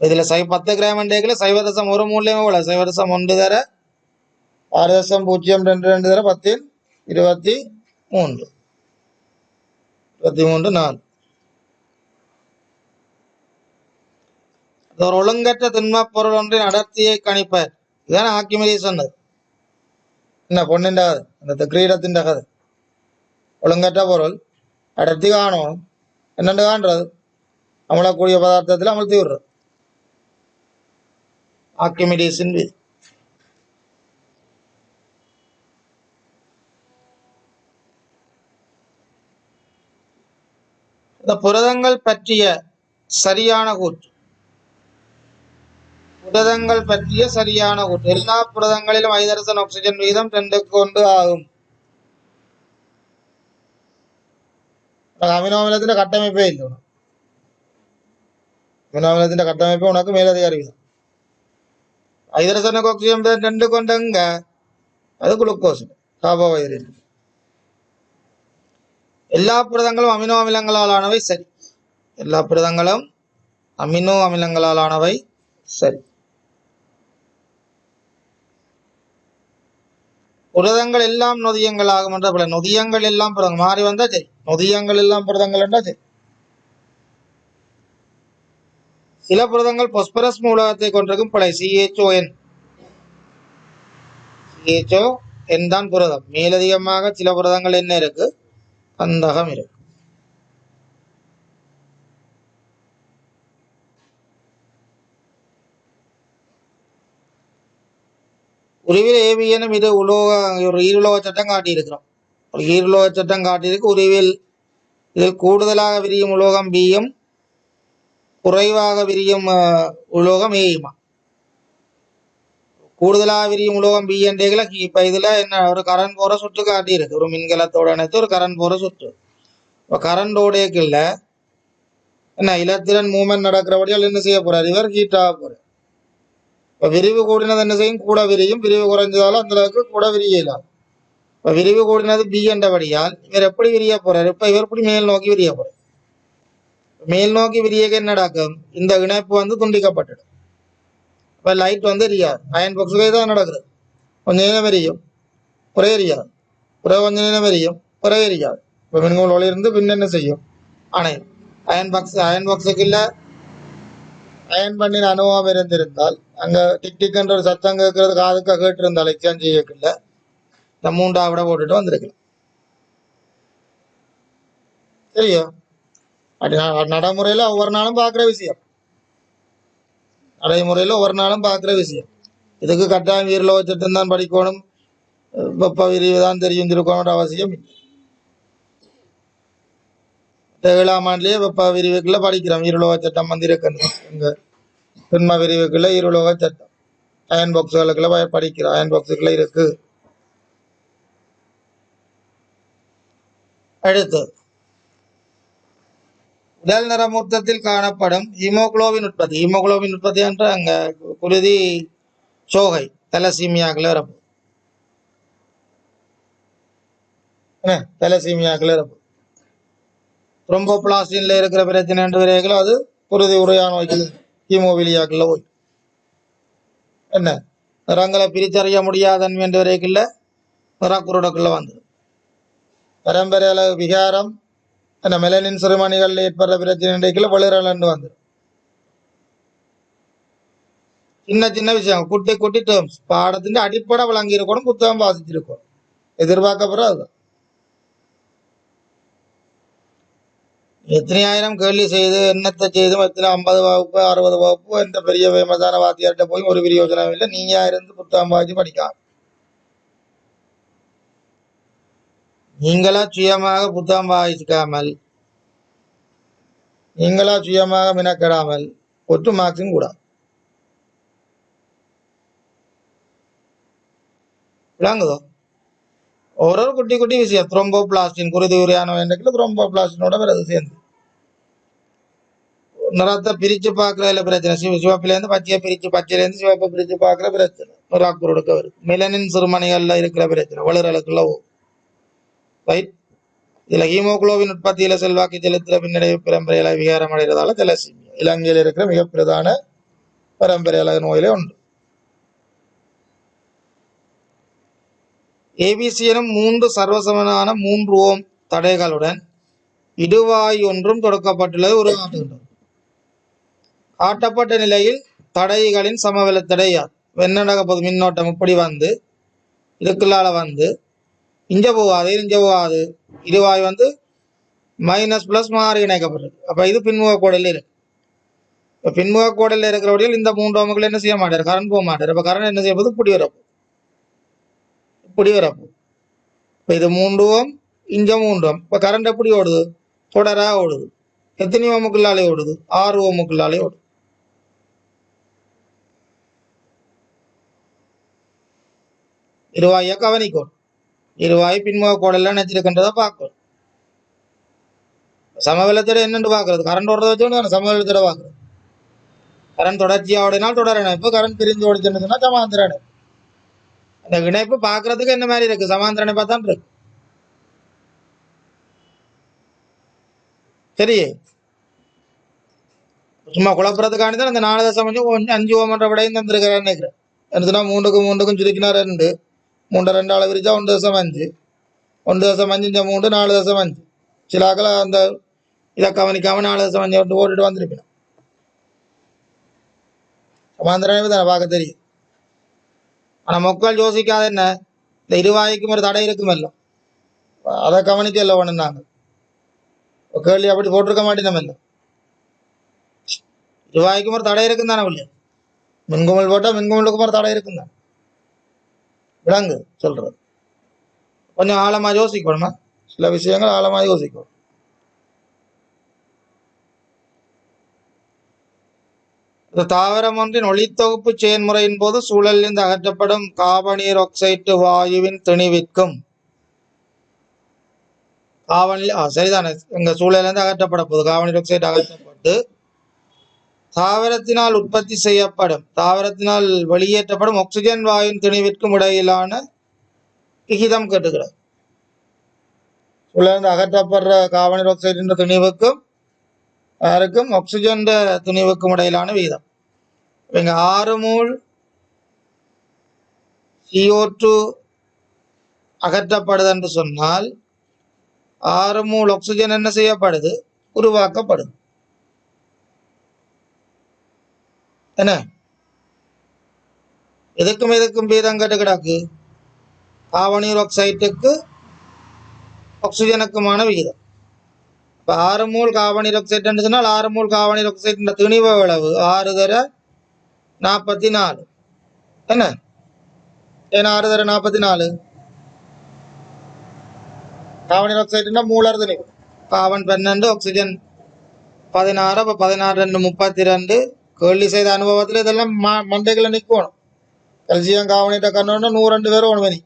Speaker 1: இதுல 10 கிராம் டேக்கில் சைவரசம் ஒரு மூலியமே போல சைவரசம் 1 தர 6.022 தர 10 23 4 ஒரு ஒழுங்கற்ற திண்ம பொருள் ஒன்றின் அடர்த்தியை கணிப்பர் இதுதான் ஆர்க்கிமிடிஸ் சொன்னது என்ன பொண்ணின் அந்த கிரீடத்தின் கதை ஒழுங்கற்ற பொருள் அடர்த்தி காணும் என்னென்று காண்றது அமலக்கூடிய பதார்த்தத்தில் அமர்த்தி விடுறது ஆர்க்கிமிடிஸின் விதி இந்த புரதங்கள் பற்றிய சரியான கூற்று புரதங்கள் பற்றிய சரியான கூற்று எல்லா புரதங்களிலும் ஹைட்ரஜன் ஆக்சிஜன் விகிதம் 2:1 ஆகும் அமினோ அமிலத்தின் கட்டமைப்பே இல்லை அமினோ அமிலத்தின் கட்டமைப்பே உனக்கு மேலதிக அறிவிதான் ஹைட்ரஜன் ஆக்சிஜன் 2:1 அது குளுக்கோஸ் கார்போஹைட்ரேட் எல்லா புரதங்களும் அமினோ அமிலங்களாலானவை சரி எல்லா புரதங்களும் அமினோ அமிலங்களாலானவை சரி புரதங்கள் எல்லாம் நொதியங்கள் ஆகும் என்ற பல நொதியங்கள் எல்லாம் புரதங்கள் மாறி வந்தா சரி நொதியங்கள் எல்லாம் புரதங்கள் என்றா சரி சில புரதங்கள் பொஸ்பரஸ் மூலகத்தை கொண்டிருக்கும் பல CHON தான் புரதம் மேலதிகமாக சில புரதங்கள் என்ன இருக்கு கந்தகம் இருக்கு உருவில் ஏவியனும் இது ஒரு ஈருலோக சட்டம் காட்டியிருக்கிறோம் ஒரு ஈருலோக சட்டம் காட்டியிருக்கு உருவில் இதில் கூடுதலாக விரியும் உலோகம் பியும் குறைவாக விரியும் உலோகம் ஏயுமா கூடுதலாக விரியும் உலோகம் பி என்றேகளை இப்ப இதுல என்ன ஒரு கரண்ட் போற சுற்று காட்டியிருக்கு ஒரு மின்கலத்தோட அனைத்து ஒரு கரண்ட் போற சுற்று இப்ப கரண்டோடையக்குள்ள என்ன இலத்திரன் மூவ்மெண்ட் நடக்கிறபடியால் என்ன செய்ய போறாரு இவர் ஹீட் ஆக போறார் இப்ப விரிவு கூடினது என்ன செய்யும் கூட விரியும் விரிவு குறைஞ்சதாலும் அந்த அளவுக்கு கூட விரியலாம் இப்ப விரிவு கூடினது பி என்றபடியால் இவர் எப்படி விரிய போறாரு இப்ப இவர் எப்படி மேல் நோக்கி விரிய போறார் மேல் நோக்கி விரியக என்ன நடக்கும் இந்த இணைப்பு வந்து துண்டிக்கப்பட்டுடும் இப்போ லைட் வந்து எரியாது. அயன் பாக்ஸுக்கு தான் நடக்குது. கொஞ்சம் நேரம் எரியும், ஒரே எரியாது. ஒரே கொஞ்சம் நேரம் எரியும், ஒரே எரியாது. இப்போ மின்கோள் ஒளி இருந்து பின் என்ன செய்யும்? அணையும். அயன் பாக்ஸுக்கு இல்லை அயன் பண்ணின அனுபவம் இருந்திருந்தால் அங்க டிக் டிக்ன்ற ஒரு சத்தம் கேட்கறது காதுக்க கேட்டிருந்தால் எக்ஸாம் செய்யக்குள்ள இந்த 3 போட்டுட்டு வந்திருக்கலாம். சரியா? அப்படி நடைமுறையில ஒவ்வொரு நாளும் பார்க்குற விஷயம். நடைமுறையில ஒவ்வொரு நாளும் பார்க்குற விஷயம். இதுக்கு கட்டாயம் வீரலோக சட்டம் தான் படிக்கணும், வெப்ப விரிவு தான் தெரிஞ்சிருக்கணும்ன்ற அவசியம் இல்லை. 7ஆம் ஆண்டுலயே வெப்ப விரிவுக்குள்ள படிக்கிறோம். வீரலோக சட்டம் வந்து இருக்கு. இங்க திண்ம விரிவுக்குள்ள ஈருலோக சட்டம் அயன் பாக்ஸுகளுக்குள்ள படிக்கிறோம். அயன் பாக்ஸுக்குள்ள இருக்கு. அடுத்து உடல் நிறமூர்த்தத்தில் காணப்படும் ஹீமோகுளோபின் உற்பத்தி. ஹீமோகுளோபின் உற்பத்தி என்ற அங்க குருதி சோகை தலசீமியாக்கள் வரப்போ தலசீமியாக்கள் வரப்போ த்ரோம்போபிளாஸ்டின்ல இருக்கிற பிரச்சனை என்று வரைக்கும் அது குருதி உரையான நோய்கள் ஹீமோவிலியாக்கள் போய் என்ன நிறங்களை பிரிச்சறிய முடியாதன்மை என்று வரைக்கும் நிறக்குருடக்குள்ள வந்து பரம்பரையில விகாரம் என்ன மெலனின் சிறுமணிகள் ஏற்படுற பிரச்சனை வளரலன்னு வந்து சின்ன சின்ன விஷயம் குட்டி குட்டி டேர்ம்ஸ் பாடத்தின் அடிப்படை விளங்கி இருக்கணும், புத்தகம் வாசிச்சிருக்கோம். எதிர்பார்க்கப்படுற அதுதான். எத்தனை ஆயிரம் கேள்வி செய்து என்னத்தை செய்தும் எத்தனை 50 வகுப்பு 60 வகுப்பு எந்த பெரிய ஃபேமஸான வாத்தியார்கிட்ட போய் ஒரு பிரயோஜனம் இல்லை. நீங்க இருந்து புத்தகம் வாசிச்சு படிக்கலாம். நீங்களா சுயமாக புத்தகம் வாசிக்காமல் நீங்களா சுயமாக மினக்கெடாமல் ஒட்டு மார்க்ஸும் கூடாது. விளங்குதோ? ஒரு குட்டி குட்டி விஷயம் த்ரோம்போபிளாஸ்டின் குருதி உரையான த்ரோம்போபிளாஸ்டினோட பிறகு சேர்ந்து நிறத்தை பிரிச்சு பார்க்கறதுல பிரச்சனை. சிவப்பிலேருந்து பச்சையை பிரிச்சு பச்சையிலேருந்து சிவப்பை பிரிச்சு பார்க்கற பிரச்சனை நிறாக்குருடுக்க வருது. மெலனின் சிறுமணிகள்ல இருக்கிற பிரச்சனை வளரலுக்குள்ள ரைட். இதுல ஹீமோகுளோபின் உற்பத்தியில செல்வாக்கு செலுத்துற பின்னடைவு பரம்பரையில விகாரம் அடைகிறதால தலசீமியா இலங்கையில் இருக்கிற மிக பிரதான பரம்பரையில நோயிலே உண்டு. ஏபிசி எனும் 3 சர்வசமனான 3 ஓம் தடைகளுடன் இடுவாய் ஒன்றும் தொடக்கப்பட்டுள்ளது உருவாக்குகின்றது. காட்டப்பட்ட நிலையில் தடைகளின் சமவெள தடையார் வெண்ணடக மின்னோட்டம் இப்படி வந்து இதுக்குள்ளால வந்து இஞ்ச போகாது இடுவாய் வந்து மைனஸ் பிளஸ் மாறி இணைக்கப்பட்டிருக்கு. அப்ப இது பின்முக கோடல இருக்கு. இப்ப பின்முக கோடல இருக்கிறவர்கள் இந்த 3 ஓமுகள் என்ன செய்ய மாட்டார், கரண்ட் போக மாட்டார். அப்ப கரண்ட் என்ன செய்ய போது இப்படி வரப்போ இப்ப இது 3 ஓம் இஞ்ச 3 ஓம். இப்ப கரண்ட் எப்படி ஓடுது? தொடரா ஓடுது. எத்தனை ஓமுக்குள்ளாலே ஓடுது? 6 ஓமுக்குள்ளாலே ஓடுது. இருவாயை கவனிக்கணும். இருவாய் பின்முக கோடெல்லாம் நினைச்சிருக்கின்றத பார்க்கணும். சமவெளத்தோட என்னென்று பார்க்கறது? கரண்ட் ஓடுறத வச்சு சமவெளத்தோட பார்க்கறது. கரண்ட் தொடர்ச்சியா ஓடினால் தொடர் இணைப்பு, கரண்ட் பிரிஞ்சு ஓடிச்சுன்னா சமாந்தர இணைப்பு. அந்த இணைப்பு பார்க்கறதுக்கு என்ன மாதிரி இருக்கு? சமாந்தர இணைப்பா தான் இருக்கு. சரி, சும்மா குழப்பறதுக்காண்டி தான் அந்த 4.5 ஓமன்ற விடையும் தந்திருக்கிறான்னு நினைக்கிறேன். என்னதுன்னா 3க்கும் சுருக்கினா 2, 3 2 அளவு விரிச்சா 1.5, 1.5 3 4.5. சிலாக்கள் அந்த இதை கவனிக்காம 4.5 ஓட்டுட்டு வந்திருக்கணும். சமாந்தரமே தானே பார்க்க தெரியும். ஆனா மக்கள் யோசிக்காத என்ன, இந்த இருவாய்க்கும் ஒரு தடை இருக்குமல்ல, அதை கவனிக்கல ஒண்ணுனாங்க. கேள்வி அப்படி போட்டிருக்க மாட்டேன். இல்லை, இருவாய்க்கும் ஒரு தடை இருக்குன்னு தானே இல்லையா? மின்குமல் போட்டா மின்குமலுக்கும் ஒரு தடை இருக்குன்னு தான் விளங்கு சொல்றது. கொஞ்சம் ஆழமா யோசிக்கணுமா? சில விஷயங்கள் ஆழமா யோசிக்கணும். தாவரம் ஒன்றின் ஒளித்தொகுப்பு செயல்முறையின் போது சூழலிலிருந்து அகற்றப்படும் கார்பனீர் ஆக்சைடு வாயுவின் திணிவிற்கும் சரிதானே, எங்க சூழலிலிருந்து அகற்றப்பட போகுது. கார்பனீர் ஆக்சைடு அகற்றப்பட்டு தாவரத்தினால் உற்பத்தி செய்யப்படும் தாவரத்தினால் வெளியேற்றப்படும் ஆக்சிஜன் வாயுவின் திணிவிற்கும் இடையிலான விகிதம் கேட்டுக்கிறது. சூழலிருந்து அகற்றப்படுற கார்பனீர் ஆக்சைடு திணிவுக்கும் யாருக்கும் ஆக்சிஜன் துணிவுக்கும் இடையிலான விகிதம். இங்க 6 மோல் CO2 அகற்றப்படுது என்று சொன்னால் 6 மோல் ஆக்சிஜன் என்ன செய்யப்படுது, உருவாக்கப்படுது. என்ன எதுக்கும் வீதம் கட்டு கிடக்கு, கார்பனீர் ஆக்சைட்டுக்கு ஆக்சிஜனுக்குமான விகிதம். இப்போ 6 மோல் கார்பனீர் ஆக்சைடு சொன்னால் 6 மோல் கார்பனீர் ஆக்சைடு திணிவு அளவு 6 தர 44. என்ன ஏன்னா 6 தர 44 கார்பனீர் ஆக்சைடுனா மூலர் திணிவு. Carbon 12 oxygen 16. அப்போ 16 2 32. கேள்வி செய்த அனுபவத்தில் இதெல்லாம் மண்டைகளை நிற்கணும். கல்சியம் கார்பனேட்டை கண்ணோன்னா 102 பேர் ஒன்று.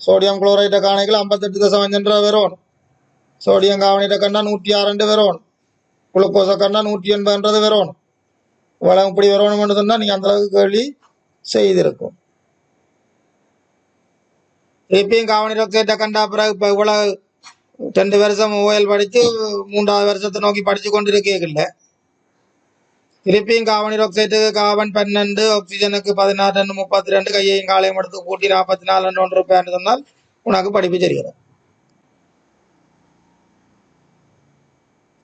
Speaker 1: சோடியம் குளோரைட்டை காணைகள் 58.5 பேர் ஒன்று. சோடியம் கார்பனேட்டை கண்ணா 106 பேர் ஒன்று. குளுக்கோஸை கண்ணா 180 பேர் ஒன்று. இவ்வளவு இப்படி வரணும்னு சொன்னால் நீங்கள் அந்த அளவுக்கு கேள்வி செய்திருக்கும். திருப்பியும் கார்பனீர் ஆக்சைட்டை கண்டா பிறகு இப்போ இவ்வளவு 2 வருஷம் ஓயல் படித்து 3வது வருஷத்தை நோக்கி படித்து கொண்டு இருக்கல. திருப்பியும் கார்பனீர் ஆக்சைட்டுக்கு கார்பன் 12, ஆக்சிஜனுக்கு 16 2 32, கையையும் காலையும் எடுத்து கூட்டி 44 1 ரூபாய்ன்னு சொன்னால் உனக்கு படிப்பு தெரிகிறது.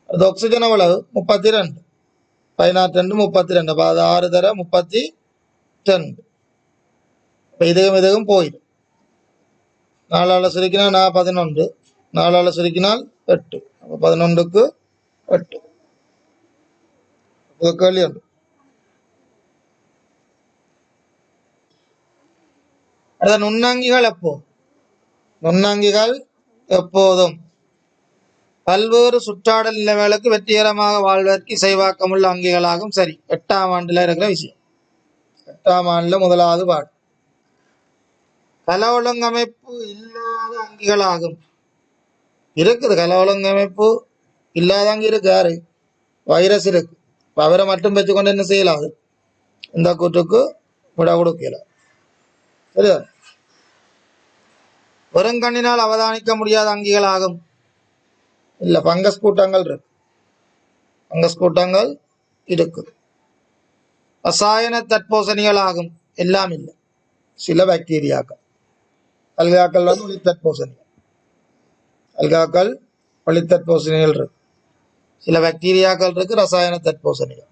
Speaker 1: அது ஆக்சிஜன் எவ்வளவு 32, 16 2 32. அப்போ அது 6 தர 32. இப்போ இதுவும் போயிடும். 4ஆல் சுருக்கினால் நான் 11, 4ஆல் சுருக்கினால் 8. அப்போ 11க்கு 8. கேள்வி உண்டு. அடுத்த நுண்ணங்கிகள் நுண்ணங்கிகள் எப்போதும் பல்வேறு சுற்றாடல் நிலைமைகளுக்கு வெற்றிகரமாக வாழ்வதற்கு இசைவாக்கமுள்ள அங்கிகளாகும். சரி, 8ஆம் ஆண்டுல இருக்கிற விஷயம். 8ஆம் ஆண்டுல 1வது பாடம். கல ஒழுங்கமைப்பு இல்லாத அங்கிகளாகும். இருக்குது கல ஒழுங்கமைப்பு இல்லாத அங்கி இருக்கு. யாரு? வைரஸ் இருக்கு. அவரை மட்டும் வச்சுக்கொண்டு என்ன செய்யலாது, இந்த கூட்டுக்கு விட கொடுக்கல. சரியா? வெறுங்கண்ணினால் அவதானிக்க முடியாத அங்கிகளாகும். இல்ல, பங்கஸ் கூட்டங்கள் இருக்கு. பங்கஸ் கூட்டங்கள் இருக்கு. ரசாயன தற்போசணிகள் ஆகும். எல்லாம் இல்லை, சில பாக்டீரியாக்கள். அல்காக்கள் ஒளித்தற்போசணிகள். அல்காக்கள் ஒளித்தற்போசணிகள் இருக்கு. சில பாக்டீரியாக்கள் இருக்கு, ரசாயன தற்போசணிகள்.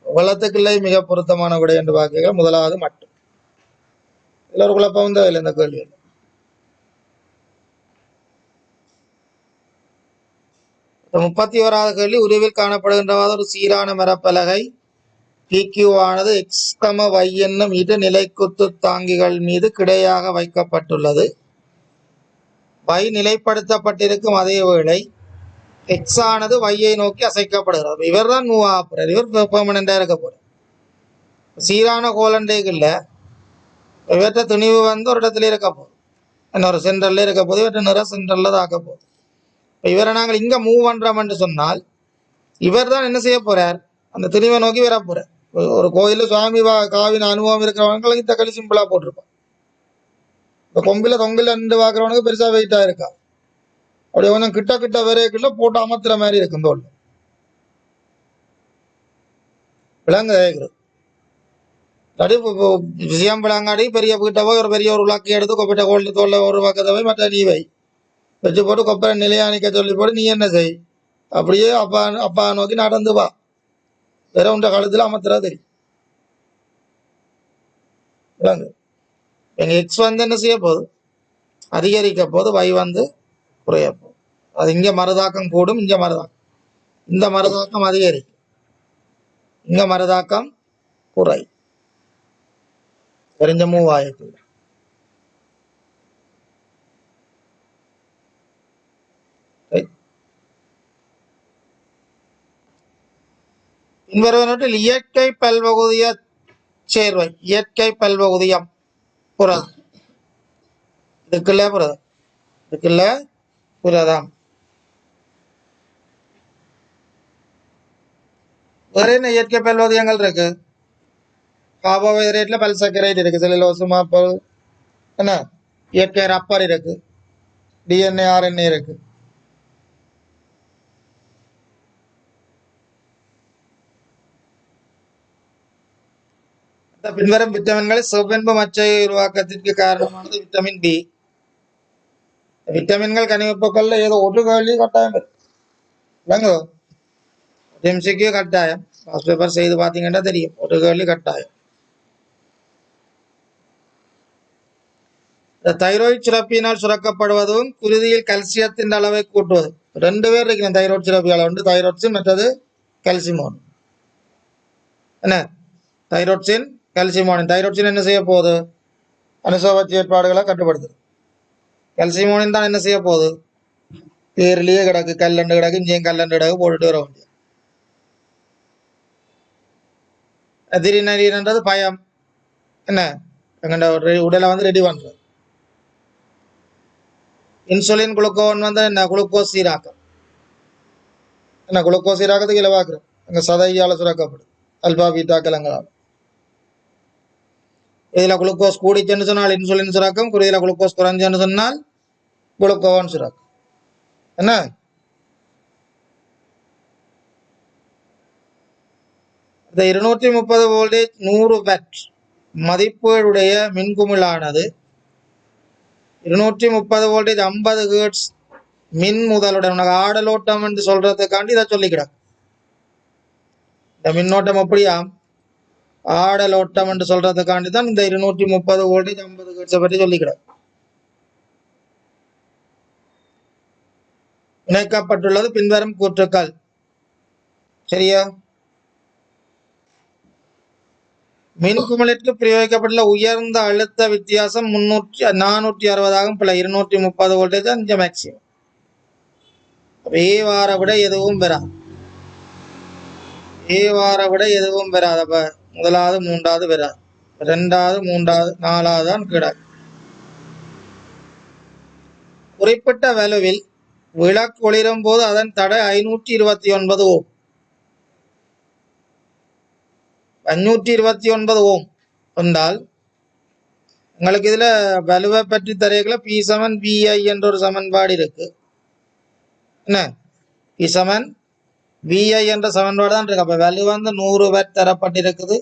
Speaker 1: வளத்துக்குள்ளே மிக பொருத்தமான விடை என்று பார்க்க 1வது மட்டும். இதுல ஒரு குழப்பம் தேவையில்லை இந்த கேள்வியில். இப்போ 31வது கேள்வி. உருவில் காணப்படுகின்றவாறு ஒரு சீரான மரப்பலகை PQ ஆனது X, Y என்னும் இரு நிலைக்குத்து தாங்கிகள் மீது கிடையாக வைக்கப்பட்டுள்ளது. Y நிலைப்படுத்தப்பட்டிருக்கும் அதே வேளை X ஆனது Y நோக்கி அசைக்கப்படுகிறது. இவர் தான் மூவ் ஆக போறார். இவர் பெர்மனண்டா இருக்க போறார். சீரான கோலண்டேக்குள்ள இவற்ற துணிவு ஒரு இடத்துல இருக்க போகுது, இன்னொரு சென்டர்ல இருக்க போது, இவற்ற நிறம் சென்டர்ல தாக்க போகுது. இவரை நாங்கள் இங்க மூவ் பண்றோம் என்று சொன்னால் இவர் தான் என்ன செய்ய போறார், அந்த துணிவை நோக்கி வர போறார். ஒரு கோயில சுவாமி காவின அனுபவம் இருக்கிறவங்களுக்கு இந்த களி சிம்பிளா போட்டிருப்பான். இந்த கொம்பில தொங்கில நின்று பாக்குறவனுக்கு பெருசா வெயிட்டா இருக்கா. அப்படி கொஞ்சம் கிட்ட வரைக்குள்ள போட்டு அமர்த்துற மாதிரி இருக்கும் தோல். விலங்கு விஷயம் விளங்காடி பெரிய வீட்டை போய் ஒரு பெரிய ஒரு விளக்கு எடுத்து கொப்பிட்ட கோல்டு தோல்ல ஒரு பக்கத்தை போய் மற்ற நீ வச்சு போட்டு கொப்பரை நிலையாணிக்க சொல்லி போட்டு நீ என்ன செய், அப்படியே அப்பா நோக்கி நடந்து வா. வேற உண்ட காலத்துல அமர்த்துறா தெரியும். விளங்கு. எங்க X என்ன செய்ய போகுது, அதிகரிக்க போது, Y குறைய போகுது. அது இங்க மருதாக்கம் கூடும், இங்க மருதாக்கம், இந்த மருதாக்கம் அதிகரிக்கும், இங்க மருதாக்கம் குறை. தெரிஞ்ச மூவாயிரத்து. பின்வருவனவற்றில் இயற்கை பல்வகுதிய சேர்வை. இயற்கை பல்வகுதியம் புரதம். இதுக்குள்ள புரதம். வேற என்ன இயற்கை பல்வகுதியங்கள் இருக்கு? கார்போஹைட்ரேட்ல பல்சக்கரைட் இருக்கு, செல்லுலோஸ் மாப்பல், என்ன இயற்கை ரப்பர் இருக்கு, DNA RNA இருக்கு. பின்வரும் விட்டமின்கள் சிவப்பென்பு மச்சை உருவாக்கத்திற்கு காரணமானது விட்டமின் பி. விட்டமின்கள் கனிமப்பொருட்கள்ல ஏதோ ஒரு கேள்வி கட்டாயம் இல்லைங்க. எம்சிக்கு கட்டாயம் பாஸ் பேப்பர் செய்து பார்த்தீங்கன்னா தெரியும், ஒரு கேள்வி கட்டாயம். தைராய்டு சுரப்பியினால் சுரக்கப்படுவதும் குருதியில் கல்சியத்தின் அளவை கூட்டுவது. ரெண்டு பேர் இருக்கணும் தைராய்டு சுரப்பியால், ஒன்று தைராய்ட்ஸின், மற்றது கல்சிமோன். என்ன தைராய்ட்ஸின் கல்சிமோனின். தைராய்ட்ஸின் என்ன செய்ய போகுது? அனுசோப ஏற்பாடுகளை கட்டுப்படுத்துது. கல்சிமோனின் தான் என்ன செய்ய போகுது? பேர்லயே கிடக்கு, கல்லண்டு கிடக்கு, இங்கேயும் கல்லண்டு கிடக்கு, போட்டுட்டு வர வேண்டிய. அதிரினரின்றது பயம். என்ன எங்கண்ட உடலை வந்து ரெடி பண்றது. இன்சுலின் குளுக்கோன் வந்து என்ன குளுக்கோஸ் சீராக்கம். என்ன குளுக்கோஸ் சீராக்கத்துக்கு இலவாக்குறோம் அங்க சதையால சுரக்கப்படுது அல்பா பீட்டா கிழங்களால். இதுல குளுக்கோஸ் கூடிச்சுன்னு சொன்னால் இன்சுலின் சுரக்கம், குருதியில குளுக்கோஸ் குறைஞ்சுன்னு சொன்னால் குளுக்கோன் சுரக்கம். என்ன இந்த 230 வோல்டேஜ் 100 வாட் மதிப்புடைய மின்குமிழானது 230 வோல்டேஜ் 50 ஹெர்ட்ஸ் மின் முதலுடன் உனக்கு ஆடலோட்டம் என்று சொல்றதுக்காண்டி இதை சொல்லிக்கிட. இந்த மின்னோட்டம் எப்படியாம் ஆடலோட்டம் என்று சொல்றதுக்காண்டி தான் இந்த 230 வோல்டேஜ் 50 ஹெர்ட்ஸை பற்றி சொல்லிக்கிட. இணைக்கப்பட்டுள்ளது பின்வரும் கூற்றுக்கள். சரியா? மின்குமிழிற்கு பிரயோகிக்கப்பட்டுள்ள உயர்ந்த அழுத்த வித்தியாசம் 460 ஆகும். 230 வோல்டேஜ் அஞ்சு மேக்சிமம். ஏ வார விட எதுவும் பெறாது. ஏ வார விட எதுவும் பெறாது. அப்ப முதலாவது மூன்றாவது பெறாது, ரெண்டாவது மூன்றாவது நாலாவது தான் கிடாது. குறிப்பிட்ட வலுவில் விளக்கு ஒளிரும் போது அதன் தடை 529 ஓம். 529 ஓம் என்றால் உங்களுக்கு இதுல வலுவை பற்றி தரையில பி சமன் பிஐ என்ற ஒரு சமன்பாடு இருக்கு. என்ன பி சமன் பிஐ என்ற சமன்பாடு தான் இருக்கு. அப்ப வலு வந்து 100 வாட் தரப்பட்டிருக்குது,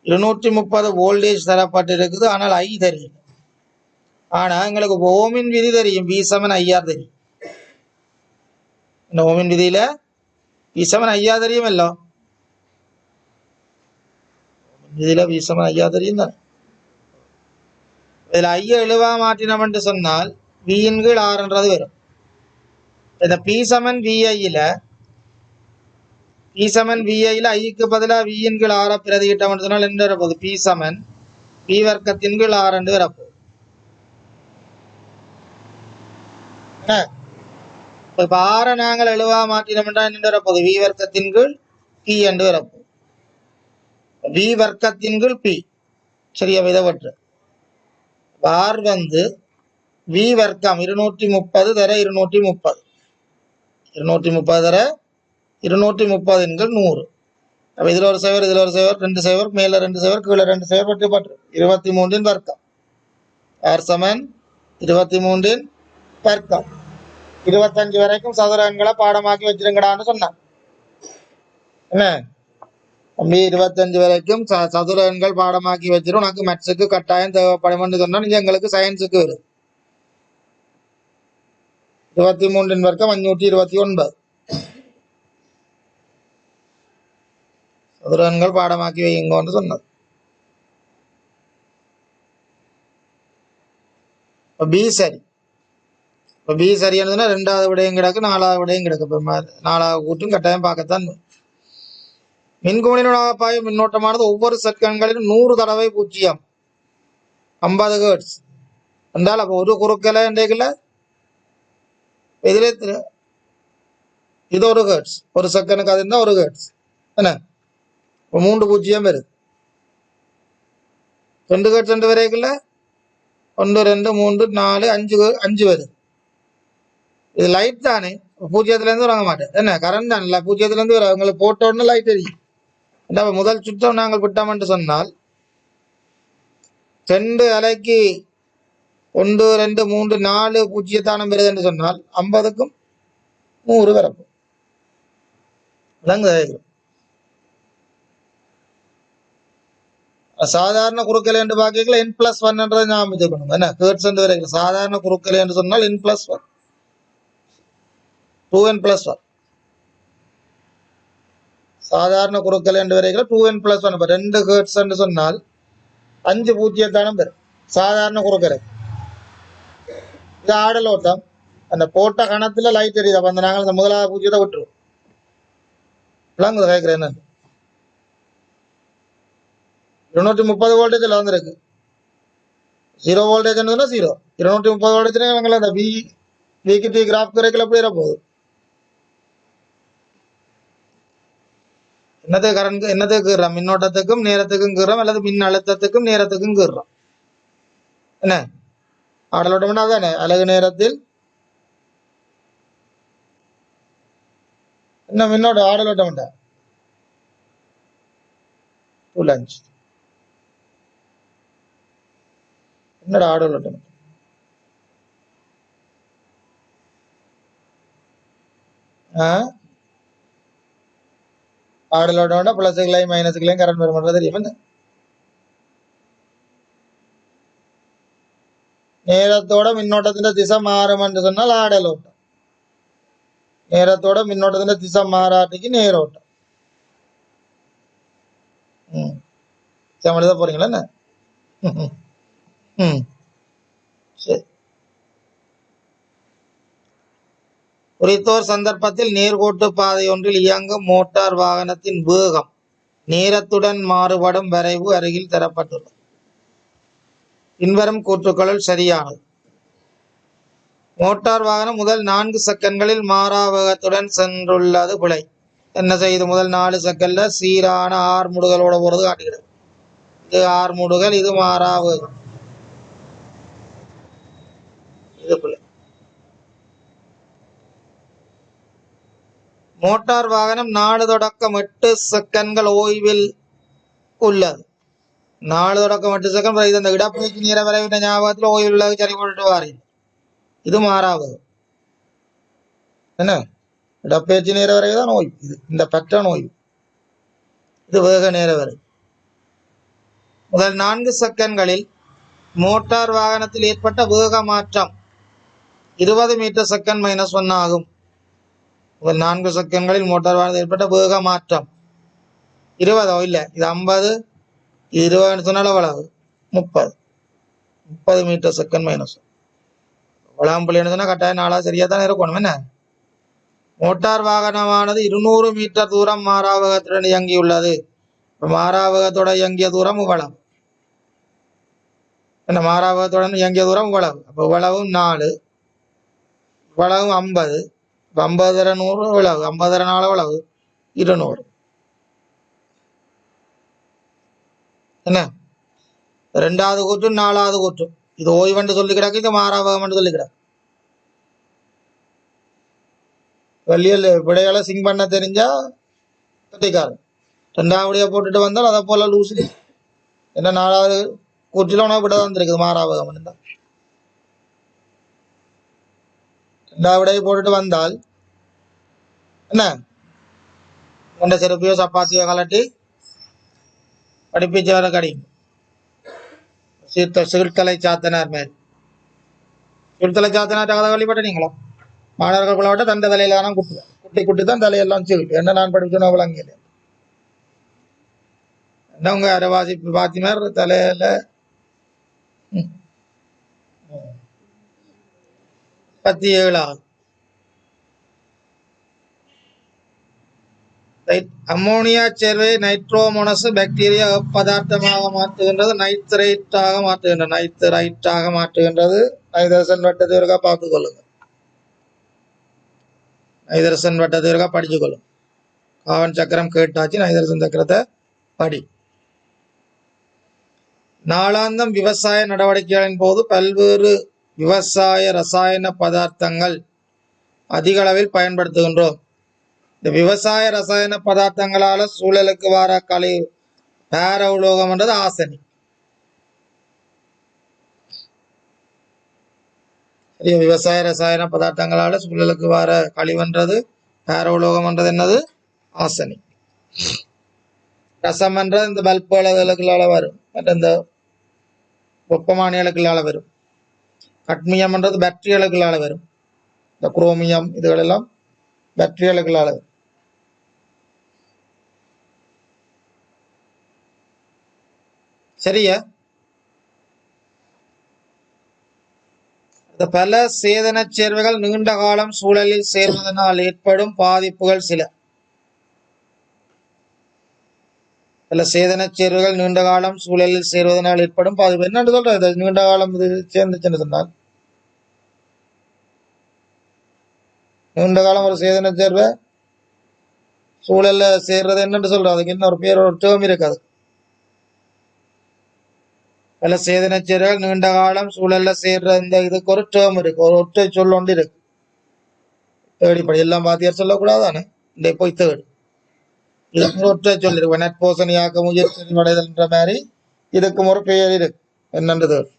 Speaker 1: 230 வோல்டேஜ் தரப்பட்டிருக்குது. ஆனால் ஐ தெரியும். ஆனா எங்களுக்கு ஓமின் விதி தெரியும், பி சமன் ஐஆர் தெரியும். இந்த ஓமின் விதியில பி சமன் ஐஆர் தெரியும். இல்ல இதுல பி சமன் ஐயா தெரியும் தானே. இதுல ஐயா எழுவா மாற்றினோம் என்று சொன்னால் வியின் கீழ் ஆறுன்றது வரும். இந்த பி சமன் விஐல ஐக்கு பதிலாக வியின் கீழ் ஆற பிரதியிட்டம் சொன்னால் என்ன வரப்போகுது? பி சமன் பி வர்க்கத்தின் கீழ் ஆறு என்று வரப்போகுது. இப்ப ஆற நாங்கள் எழுவா மாற்றினோம் என்றால் என்ன வரப்போகுது? வி வர்க்கத்தின் கீழ் பி என்று வரப்போகுது. வி வர்க்கத்தின் கீழ் பி. சரியா? விதவற்று ஆர் வந்து வி வர்க்கம் 230 தர 230 தர 230 100. அப்ப இதுல ஒரு சைவர், இதுல ஒரு சைவர், 2 சைவர், மேல 2 சைவர், கீழே 2 சைவர் பட்டு பட்டு 23 வர்க்கம். ஆர் சமன் 23 வர்க்கம். 25 வரைக்கும் சதுர எண்களை பாடமாக்கி வச்சிருங்கடான்னு சொன்னான். என்ன 25 வரைக்கும் சதுர எண்கள் பாடமாக்கி வச்சிரும். உனக்கு மேத்ஸுக்கு கட்டாயம் தேவைப்படும் சொன்னா நீங்க எங்களுக்கு சயின்ஸுக்கு வரும். 23 வர்க்கம் 529 சதுர எண்கள் பாடமாக்கி வைங்கன்னு சொன்னது. பி சரி. இப்ப பி சரியானதுன்னா ரெண்டாவது விடையும் கிடக்கு, நாலாவது விடையும் கிடக்கு. இப்ப நாலாவது கூட்டும் கட்டாயம் பார்க்கத்தான். மின்குமிழினூடாக பாயும் மின்னோட்டமானது ஒவ்வொரு செகண்ட்களிலும் 100 தடவை 50 ஹெர்ட்ஸ் என்றால் அப்போ ஒரு குறுக்கலை என்றைக்குல இதுல இது ஒரு ஹெர்ட்ஸ், ஒரு செகண்டுக்கு அது இருந்தா ஒரு ஹெர்ட்ஸ். என்ன இப்போ 3 பூஜ்ஜியம் வருது. 2 ஹெர்ட்ஸ் ரெண்டு வரைக்குள்ள 1 2 3 4 5 வருது. இது லைட் தானே, பூஜ்ஜியத்துல இருந்து வாங்க மாட்டேன். என்ன கரண்ட் தானே, பூஜ்ஜியத்துல இருந்து உங்களுக்கு போட்ட உடனே லைட் எரியும். முதல் சுற்றம் நாங்கள் விட்டோம் என்று சொன்னால் 2 அலைக்கு 1 2 3 4 பூஜ்ஜியத்தானம் வருது என்று சொன்னால் 50க்கும் 100 வரப்போம். சாதாரண குறுக்கலை என்று பார்க்கல n+1 ஞாபகம் வச்சுக்கணும். என்ன ஹெர்ட்ஸ் என்று வரைக்கும் சாதாரண குறுக்கலை என்று சொன்னால் n+1 2n+1 சாதாரண குறுக்கலை என்று வரைக்கும் 2n+1 இப்போ 2 ஹெர்ட்ஸ் என்று சொன்னால் 5 பூஜ்ஜியத்தானம் பெறும் சாதாரண குறுக்கலை. இது ஆடல் ஓட்டம். அந்த போட்ட கணத்துல லைட் எரியுது. அப்ப அந்த நாங்கள் அந்த முதலாவது பூஜ்ஜியத்தை விட்டுருவோம். விளங்குது கேட்கிறேன் என்ன 230 வோல்டேஜ்ல வந்துருக்கு. 0 வோல்டேஜ் 0 230 வோல்டேஜ் அந்த விகிட்டி கிராஃப் குறைக்கல போயிட போகுது. என்னத்துக்கு கரண்ட் என்னத்துக்கு கீறோம்? மின்னோட்டத்துக்கும் நேரத்துக்கும் கீறோம் அல்லது மின் அழுத்தத்துக்கும் நேரத்துக்கும் கீறோம். என்ன ஆடலோட்டம் அதானே அழகு நேரத்தில் என்ன மின்னோட ஆடலோட்டம் என்னோட ஆடலோட்டம் ஆடலோட்டம் பிளஸுகளையும் மைனஸுகளையும் கரண்ட் பெறும் தெரியும். என்ன நேரத்தோட மின்னோட்டத்தின் திசை மாறும் என்று சொன்னால் ஆடல் ஓட்டம். நேரத்தோட மின்னோட்டத்தின் திசை மாறாட்டிக்கு நேரோட்டம். எழுத போறீங்களா என்ன? சரி. குறித்தோர் சந்தர்ப்பத்தில் நேர்கோட்டு பாதை ஒன்றில் இயங்கும் மோட்டார் வாகனத்தின் வேகம் நேரத்துடன் மாறுபடும் வரைவு அருகில் தரப்பட்டுள்ளது. பின்வரும் கூற்றுக்களுள் சரியானது. மோட்டார் வாகனம் முதல் 4 செகண்ட்களில் மாறா வேகத்துடன் சென்றுள்ளது பிழை. என்ன செய்யுது? முதல் 4 செகண்ட்ல சீரான ஆர்முடுகளோட போறது காட்டுகிறது. இது ஆர்முடுகள், இது மாறா வேகம், இது பிழை. மோட்டார் வாகனம் 4 தொடக்கம் 8 செகண்ட்கள் ஓய்வில் உள்ளது. 4 தொடக்கம் 8 செகண்ட். இது அந்த இடப்பெயர்ச்சி நேர வரைவிட்ட ஞாபகத்தில் ஓய்வில் உள்ளது சரி போட்டு வாரீங்க. இது மாறாவது. என்ன இடப்பெயர்ச்சி நேர வரைவு தான் ஓய்வு. இது இந்த பேட்டர்ன் ஓய்வு. இது வேக நேர வரை. முதல் 4 செகண்ட்களில் மோட்டார் வாகனத்தில் ஏற்பட்ட வேக மாற்றம் 20 மீட்டர் செகண்ட் -1 ஆகும். முதல் 4 செகண்ட்களில் மோட்டார் வாகனத்தில் ஏற்பட்ட வேக மாற்றம் 20 இல்லை, இது 50, இது 20 சொன்னால எவ்வளவு? 30 மீட்டர் செகண்ட் -1. வளாம்புலின்னு சொன்னா கட்டாயம் 4 சரியா தான் இருக்கணும். என்ன மோட்டார் வாகனமானது 200 மீட்டர் தூரம் மாறாவகத்துடன் இயங்கியுள்ளது. மாறாவகத்தோட இயங்கிய தூரம் இவ்வளவு. என்ன மாறாவகத்துடன் இயங்கிய தூரம் இவ்வளவு. அப்போ இவ்வளவும் 4, இவ்வளவும் 50. 50 தர 100 இவ்வளவு. 50 தர 4 இவ்வளவு 200. என்ன 2வது கூற்று 4வது கூற்று. இது ஓய்வென்று சொல்லி கிடக்கு, இது மாறாவகம் என்று சொல்லி கிடக்கு. வெளியில் விடையால சிங் பண்ண தெரிஞ்சா கட்டிக்காரன். 2வது போட்டுட்டு வந்தால் அதை போல லூசு. என்ன 4வது கூற்றில உனக்கு விட வந்துருக்குது மாறாவகம். 2வது போட்டுட்டு வந்தால் என்ன உண்ட செருப்பியோ சப்பாத்தியோ கலட்டி படிப்பிச்சவரை கடியும். சிறுத்தலை சாத்தனார் மேல் சிறுத்தலை சாத்தனார் கதை வழிபட்டீங்களா? மாணவர்கள் விட தந்த தலையில தான் குட்டி குட்டி தான் தலையெல்லாம் சிறுட்டு. என்ன நான் படிச்சோன்னா விளங்கல. என்ன உங்க அரைவாசி பாத்திமார் தலையில 17 ஆகும். அம்மோனியா சேர்வை நைட்ரோமோனஸ் பாக்டீரியா பதார்த்தமாக மாற்றுகின்றது, நைட்ரைட்டாக மாற்றுகின்றது. நைதரசன் வட்டத்தை இருக்கா பார்த்து கொள்ளுங்க. நைதரசன் வட்டத்தை இருக்கா படிச்சு கொள்ளுங்க. காவன் சக்கரம் கேட்டாச்சு, நைதரசன் சக்கரத்தை படி. நாளாந்தம் விவசாய நடவடிக்கைகளின் போது பல்வேறு விவசாய ரசாயன பதார்த்தங்கள் அதிக அளவில் பயன்படுத்துகின்றோம். இந்த விவசாய ரசாயன பதார்த்தங்களால சூழலுக்கு வர கழிவு பேர உலோகம் என்றது ஆசனி. விவசாய ரசாயன பதார்த்தங்களால சூழலுக்கு வர கழிவுன்றது பேர உலோகம் என்றது என்னது? ஆசனி. ரசம்ன்றது இந்த பல்புகளுக்குள்ளால வரும், மற்ற இந்த வெப்பமானிகளுக்குள்ளால வரும். கட்மியம்ன்றது பேட்டரிகளுக்குள்ளால வரும். இந்த குரோமியம் இதுகளெல்லாம் பேட்டரிகளுக்குள்ளால வரும். சரியா? இந்த பல சேதன சேர்வைகள் நீண்ட காலம் சூழலில் சேர்வதனால் ஏற்படும் பாதிப்புகள் சில. பல சேதன சேர்வுகள் நீண்ட காலம் சூழலில் சேர்வதனால் ஏற்படும் பாதிப்பு என்னன்னு சொல்றது? நீண்ட காலம் இது சேர்ந்துச்சுன்னு சொன்னால் நீண்ட காலம் ஒரு சேதன சேர்வை சூழல்ல சேர்றது என்னன்னு சொல்றது? அதுக்கு என்ன ஒரு பேர், ஒரு டேர்ம் இருக்காது. பல சேதன சேர்வைகள் நீண்ட காலம் சூழல்ல சேர்ற இந்த இதுக்கு ஒரு டேர்ம் இருக்கு, ஒரு ஒற்றை சொல் ஒன்று இருக்கு. தேடிப்படி எல்லாம் வாத்தியார் சொல்லக்கூடாதானே, இந்த போய் தேடு. இதுக்கு ஒரு ஒற்றை சொல் இருக்கு, நட்போசனையாக்க முயற்சி அடைதல்ன்ற மாதிரி இதுக்கும் ஒரு பெயர் இருக்கு, என்னன்னு தேடு.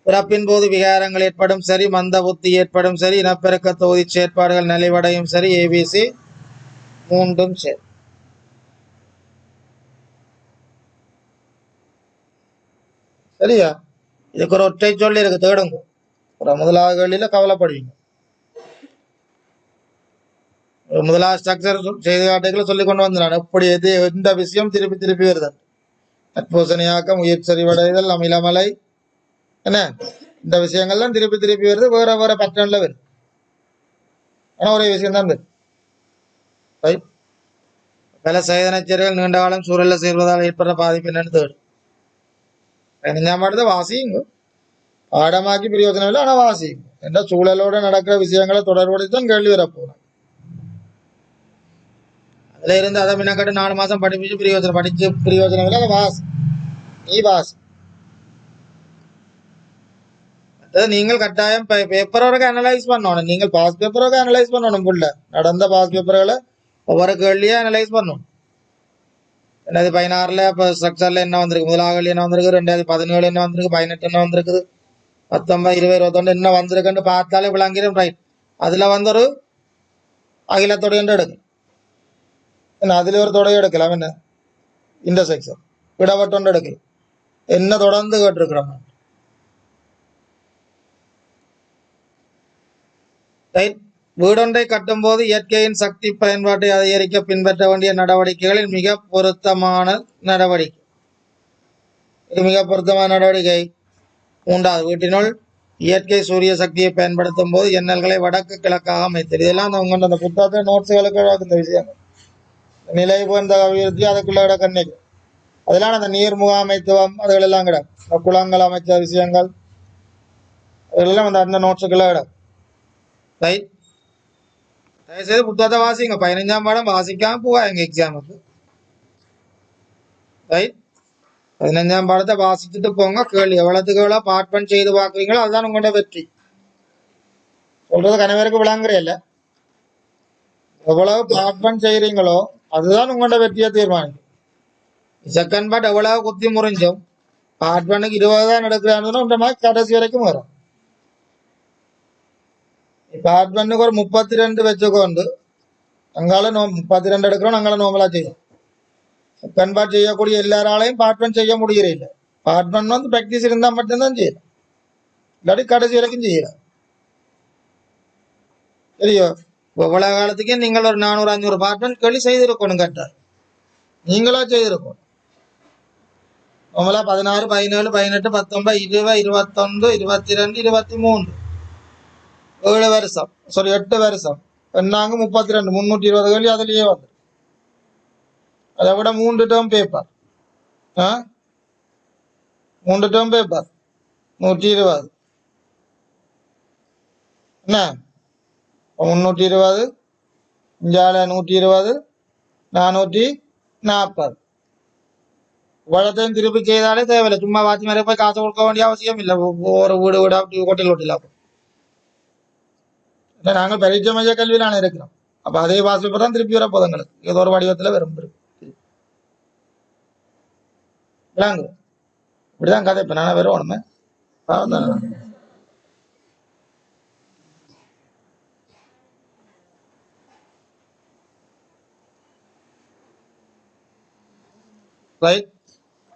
Speaker 1: பிறப்பின் போது விகாரங்கள் ஏற்படும் சரி, மந்த புத்தி ஏற்படும் சரி, இனப்பெருக்க தொகுதி செயற்பாடுகள் நலிவடையும் சரி, ஏபிசி மூன்றும் சரி. சரியா? இதுக்கு ஒரு ஒற்றை சொல்லி இருக்கு, தேடுங்க. ஒரு முதலாவது கேள்வியில கவலைப்படுவீங்க. முதலாவது ஸ்ட்ரக்சர் செய்து காட்டுகளை சொல்லி கொண்டு வந்துடுறான், எப்படி எது எந்த விஷயம் திருப்பி திருப்பி வருது. நட்பூசணியாக்கம், உயிர் சரிவடைதல், அமிலமலை, என்ன இந்த விஷயங்கள்லாம் திருப்பி திருப்பி வருது, வேற வேற பேட்டர்ன்ல வருது. ஆனா ஒரே விஷயம் தான் வருது. ரைட்? பல சேதனச்செயல்கள் நீண்ட காலம் சூழல்ல சேர்வதால் ஏற்படுற பாதிப்பு என்னன்னு தேடு. பதினஞ்சாம் பாடத்தை வாசிங்க, பாடமாக்கி பிரயோஜனம் இல்லை, ஆனா வாசிங்க. என்ற சூழலோட நடக்கிற விஷயங்களை தொடர்புடைத்தான் கேள்வி வரப்போறேன். அதுல இருந்து அதை மினக்கட்டு 4 மாசம் படிச்சு பிரயோஜனம் இல்லை, அதை வாசி, நீ வாசி. நீங்கள் கட்டாயம் பேப்பரோட அனலைஸ் பண்ணணும். நீங்கள் பாஸ் பேப்பரோட அனலைஸ் பண்ணணும். புள்ள நடந்த பாஸ் பேப்பர்களை ஒவ்வொரு கேள்வியா அனலைஸ் பண்ணணும். 2016 இப்போ ஸ்ட்ரக்சர்ல என்ன வந்திருக்கு, முதலாவது கேள்வி என்ன வந்திருக்கு, 2017 என்ன வந்திருக்கு, 18 என்ன வந்திருக்குது, 19, 20, 21 என்ன வந்திருக்குன்னு பார்த்தாலே விளங்கிடும். ரைட்? அதுல வந்து ஒரு அகில தொடையன்று எடுக்கும், என்ன அதுல ஒரு தொடையை எடுக்கலாம், என்ன இன்டர்செக்ஷன் விடவட்டொன்று எடுக்கலாம், என்ன தொடர்ந்து கேட்டிருக்கிறோம். ரைட்? வீடொன்றை கட்டும்போது இயற்கையின் சக்தி பயன்பாட்டை அதிகரிக்க பின்பற்ற வேண்டிய நடவடிக்கைகளில் மிக பொருத்தமான நடவடிக்கை. இது மிக பொருத்தமான நடவடிக்கை. 3வது, வீட்டினுள் இயற்கை சூரிய சக்தியை பயன்படுத்தும் போது எண்ணல்களை வடக்கு கிழக்காக அமைத்தல். இதெல்லாம் உங்க அந்த புத்தகத்தை நோட்ஸுகளுக்கு இந்த விஷயம் நிலை போன்ற அபிவிருத்தி அதுக்குள்ள கிடக்கு. அதெல்லாம் அந்த நீர் முகாமைத்துவம் அதுகள் எல்லாம் கிடக்கு, குளங்கள் அமைச்ச விஷயங்கள் அதெல்லாம் அந்த நோட்ஸுக்குள்ள கிடக்கு. ரைட்? தயவுசெய்து புத்தகத்தை வாசிங்க. 15ஆம் பாடம் வாசிக்காம போவாங்க எக்ஸாமுக்கு. ரைட்? 15ஆம் பாடத்தை வாசிச்சுட்டு போங்க. கேள்வி எவ்வளவுக்கு எவ்வளவு பார்ட்மெண்ட் செய்து பார்க்குறீங்களோ அதுதான் உங்களோட வெற்றி. சொல்றது கணவருக்கு விளங்குறே இல்ல, எவ்வளவு பார்ட்மெண்ட் செய்யறீங்களோ அதுதான் உங்களோட வெற்றியை தீர்மானிக்கும். செகண்ட் பார்ட் எவ்வளவு குத்தி முறிஞ்சும் பார்ட்மெண்ட்டுக்கு 20 தான் எடுக்கிறான்னு உண்ட மாதிரி கடைசி வரைக்கும் வரும். பார்ட்மெண்ட்டுக்கு ஒரு 32 வச்சுக்கொண்டு அங்கால 32 எடுக்கிறோம், அங்கால நோமலா செய்யும். செகண்ட் பார்ட் செய்யக்கூடிய எல்லாராலையும் பார்ட்மெண்ட் செய்ய முடியல. பார்ட்மெண்ட் வந்து பிராக்டிஸ் இருந்தா மட்டும்தான் செய்யலாம், இல்லாட்டி கடைசி வரைக்கும் செய்யலாம். சரியோ? இவ்வளவு காலத்துக்கே நீங்கள் ஒரு 400, 500 பார்ட்மெண்ட் கேள்வி செய்திருக்கணும். கேட்டார் நீங்களா செய்திருக்கணும். நம்மளா 16, 17, 18, 19, 20, 21, 22, 23 7 வருஷம், சாரி 8 வருஷம் நாங்க 32, 320 கேள்வி அதுலயே வந்து. அதை விட 3 டேர்ம் பேப்பர், 3 டேர்ம் பேப்பர் 120 என்ன 320, இஞ்சால 120, 440 வளத்தையும் திருப்பி செய்தாலே தேவையில்லை. சும்மா வாத்தி மாதிரி போய் காசு கொடுக்க வேண்டிய அவசியம் இல்லை. ஒரு வீடு வீடா ஹோட்டல் ஹோட்டலா நாங்கள் பரீட்சை மைய கல்வியிலான இருக்கிறோம். அப்ப அதே வாசிப்பு தான் திருப்பி வர போதுங்களுக்கு ஏதோ ஒரு வடிவத்துல விரும்புறோம். இப்படிதான் கதை. இப்ப நானே வெறும் உடனே ரைட்.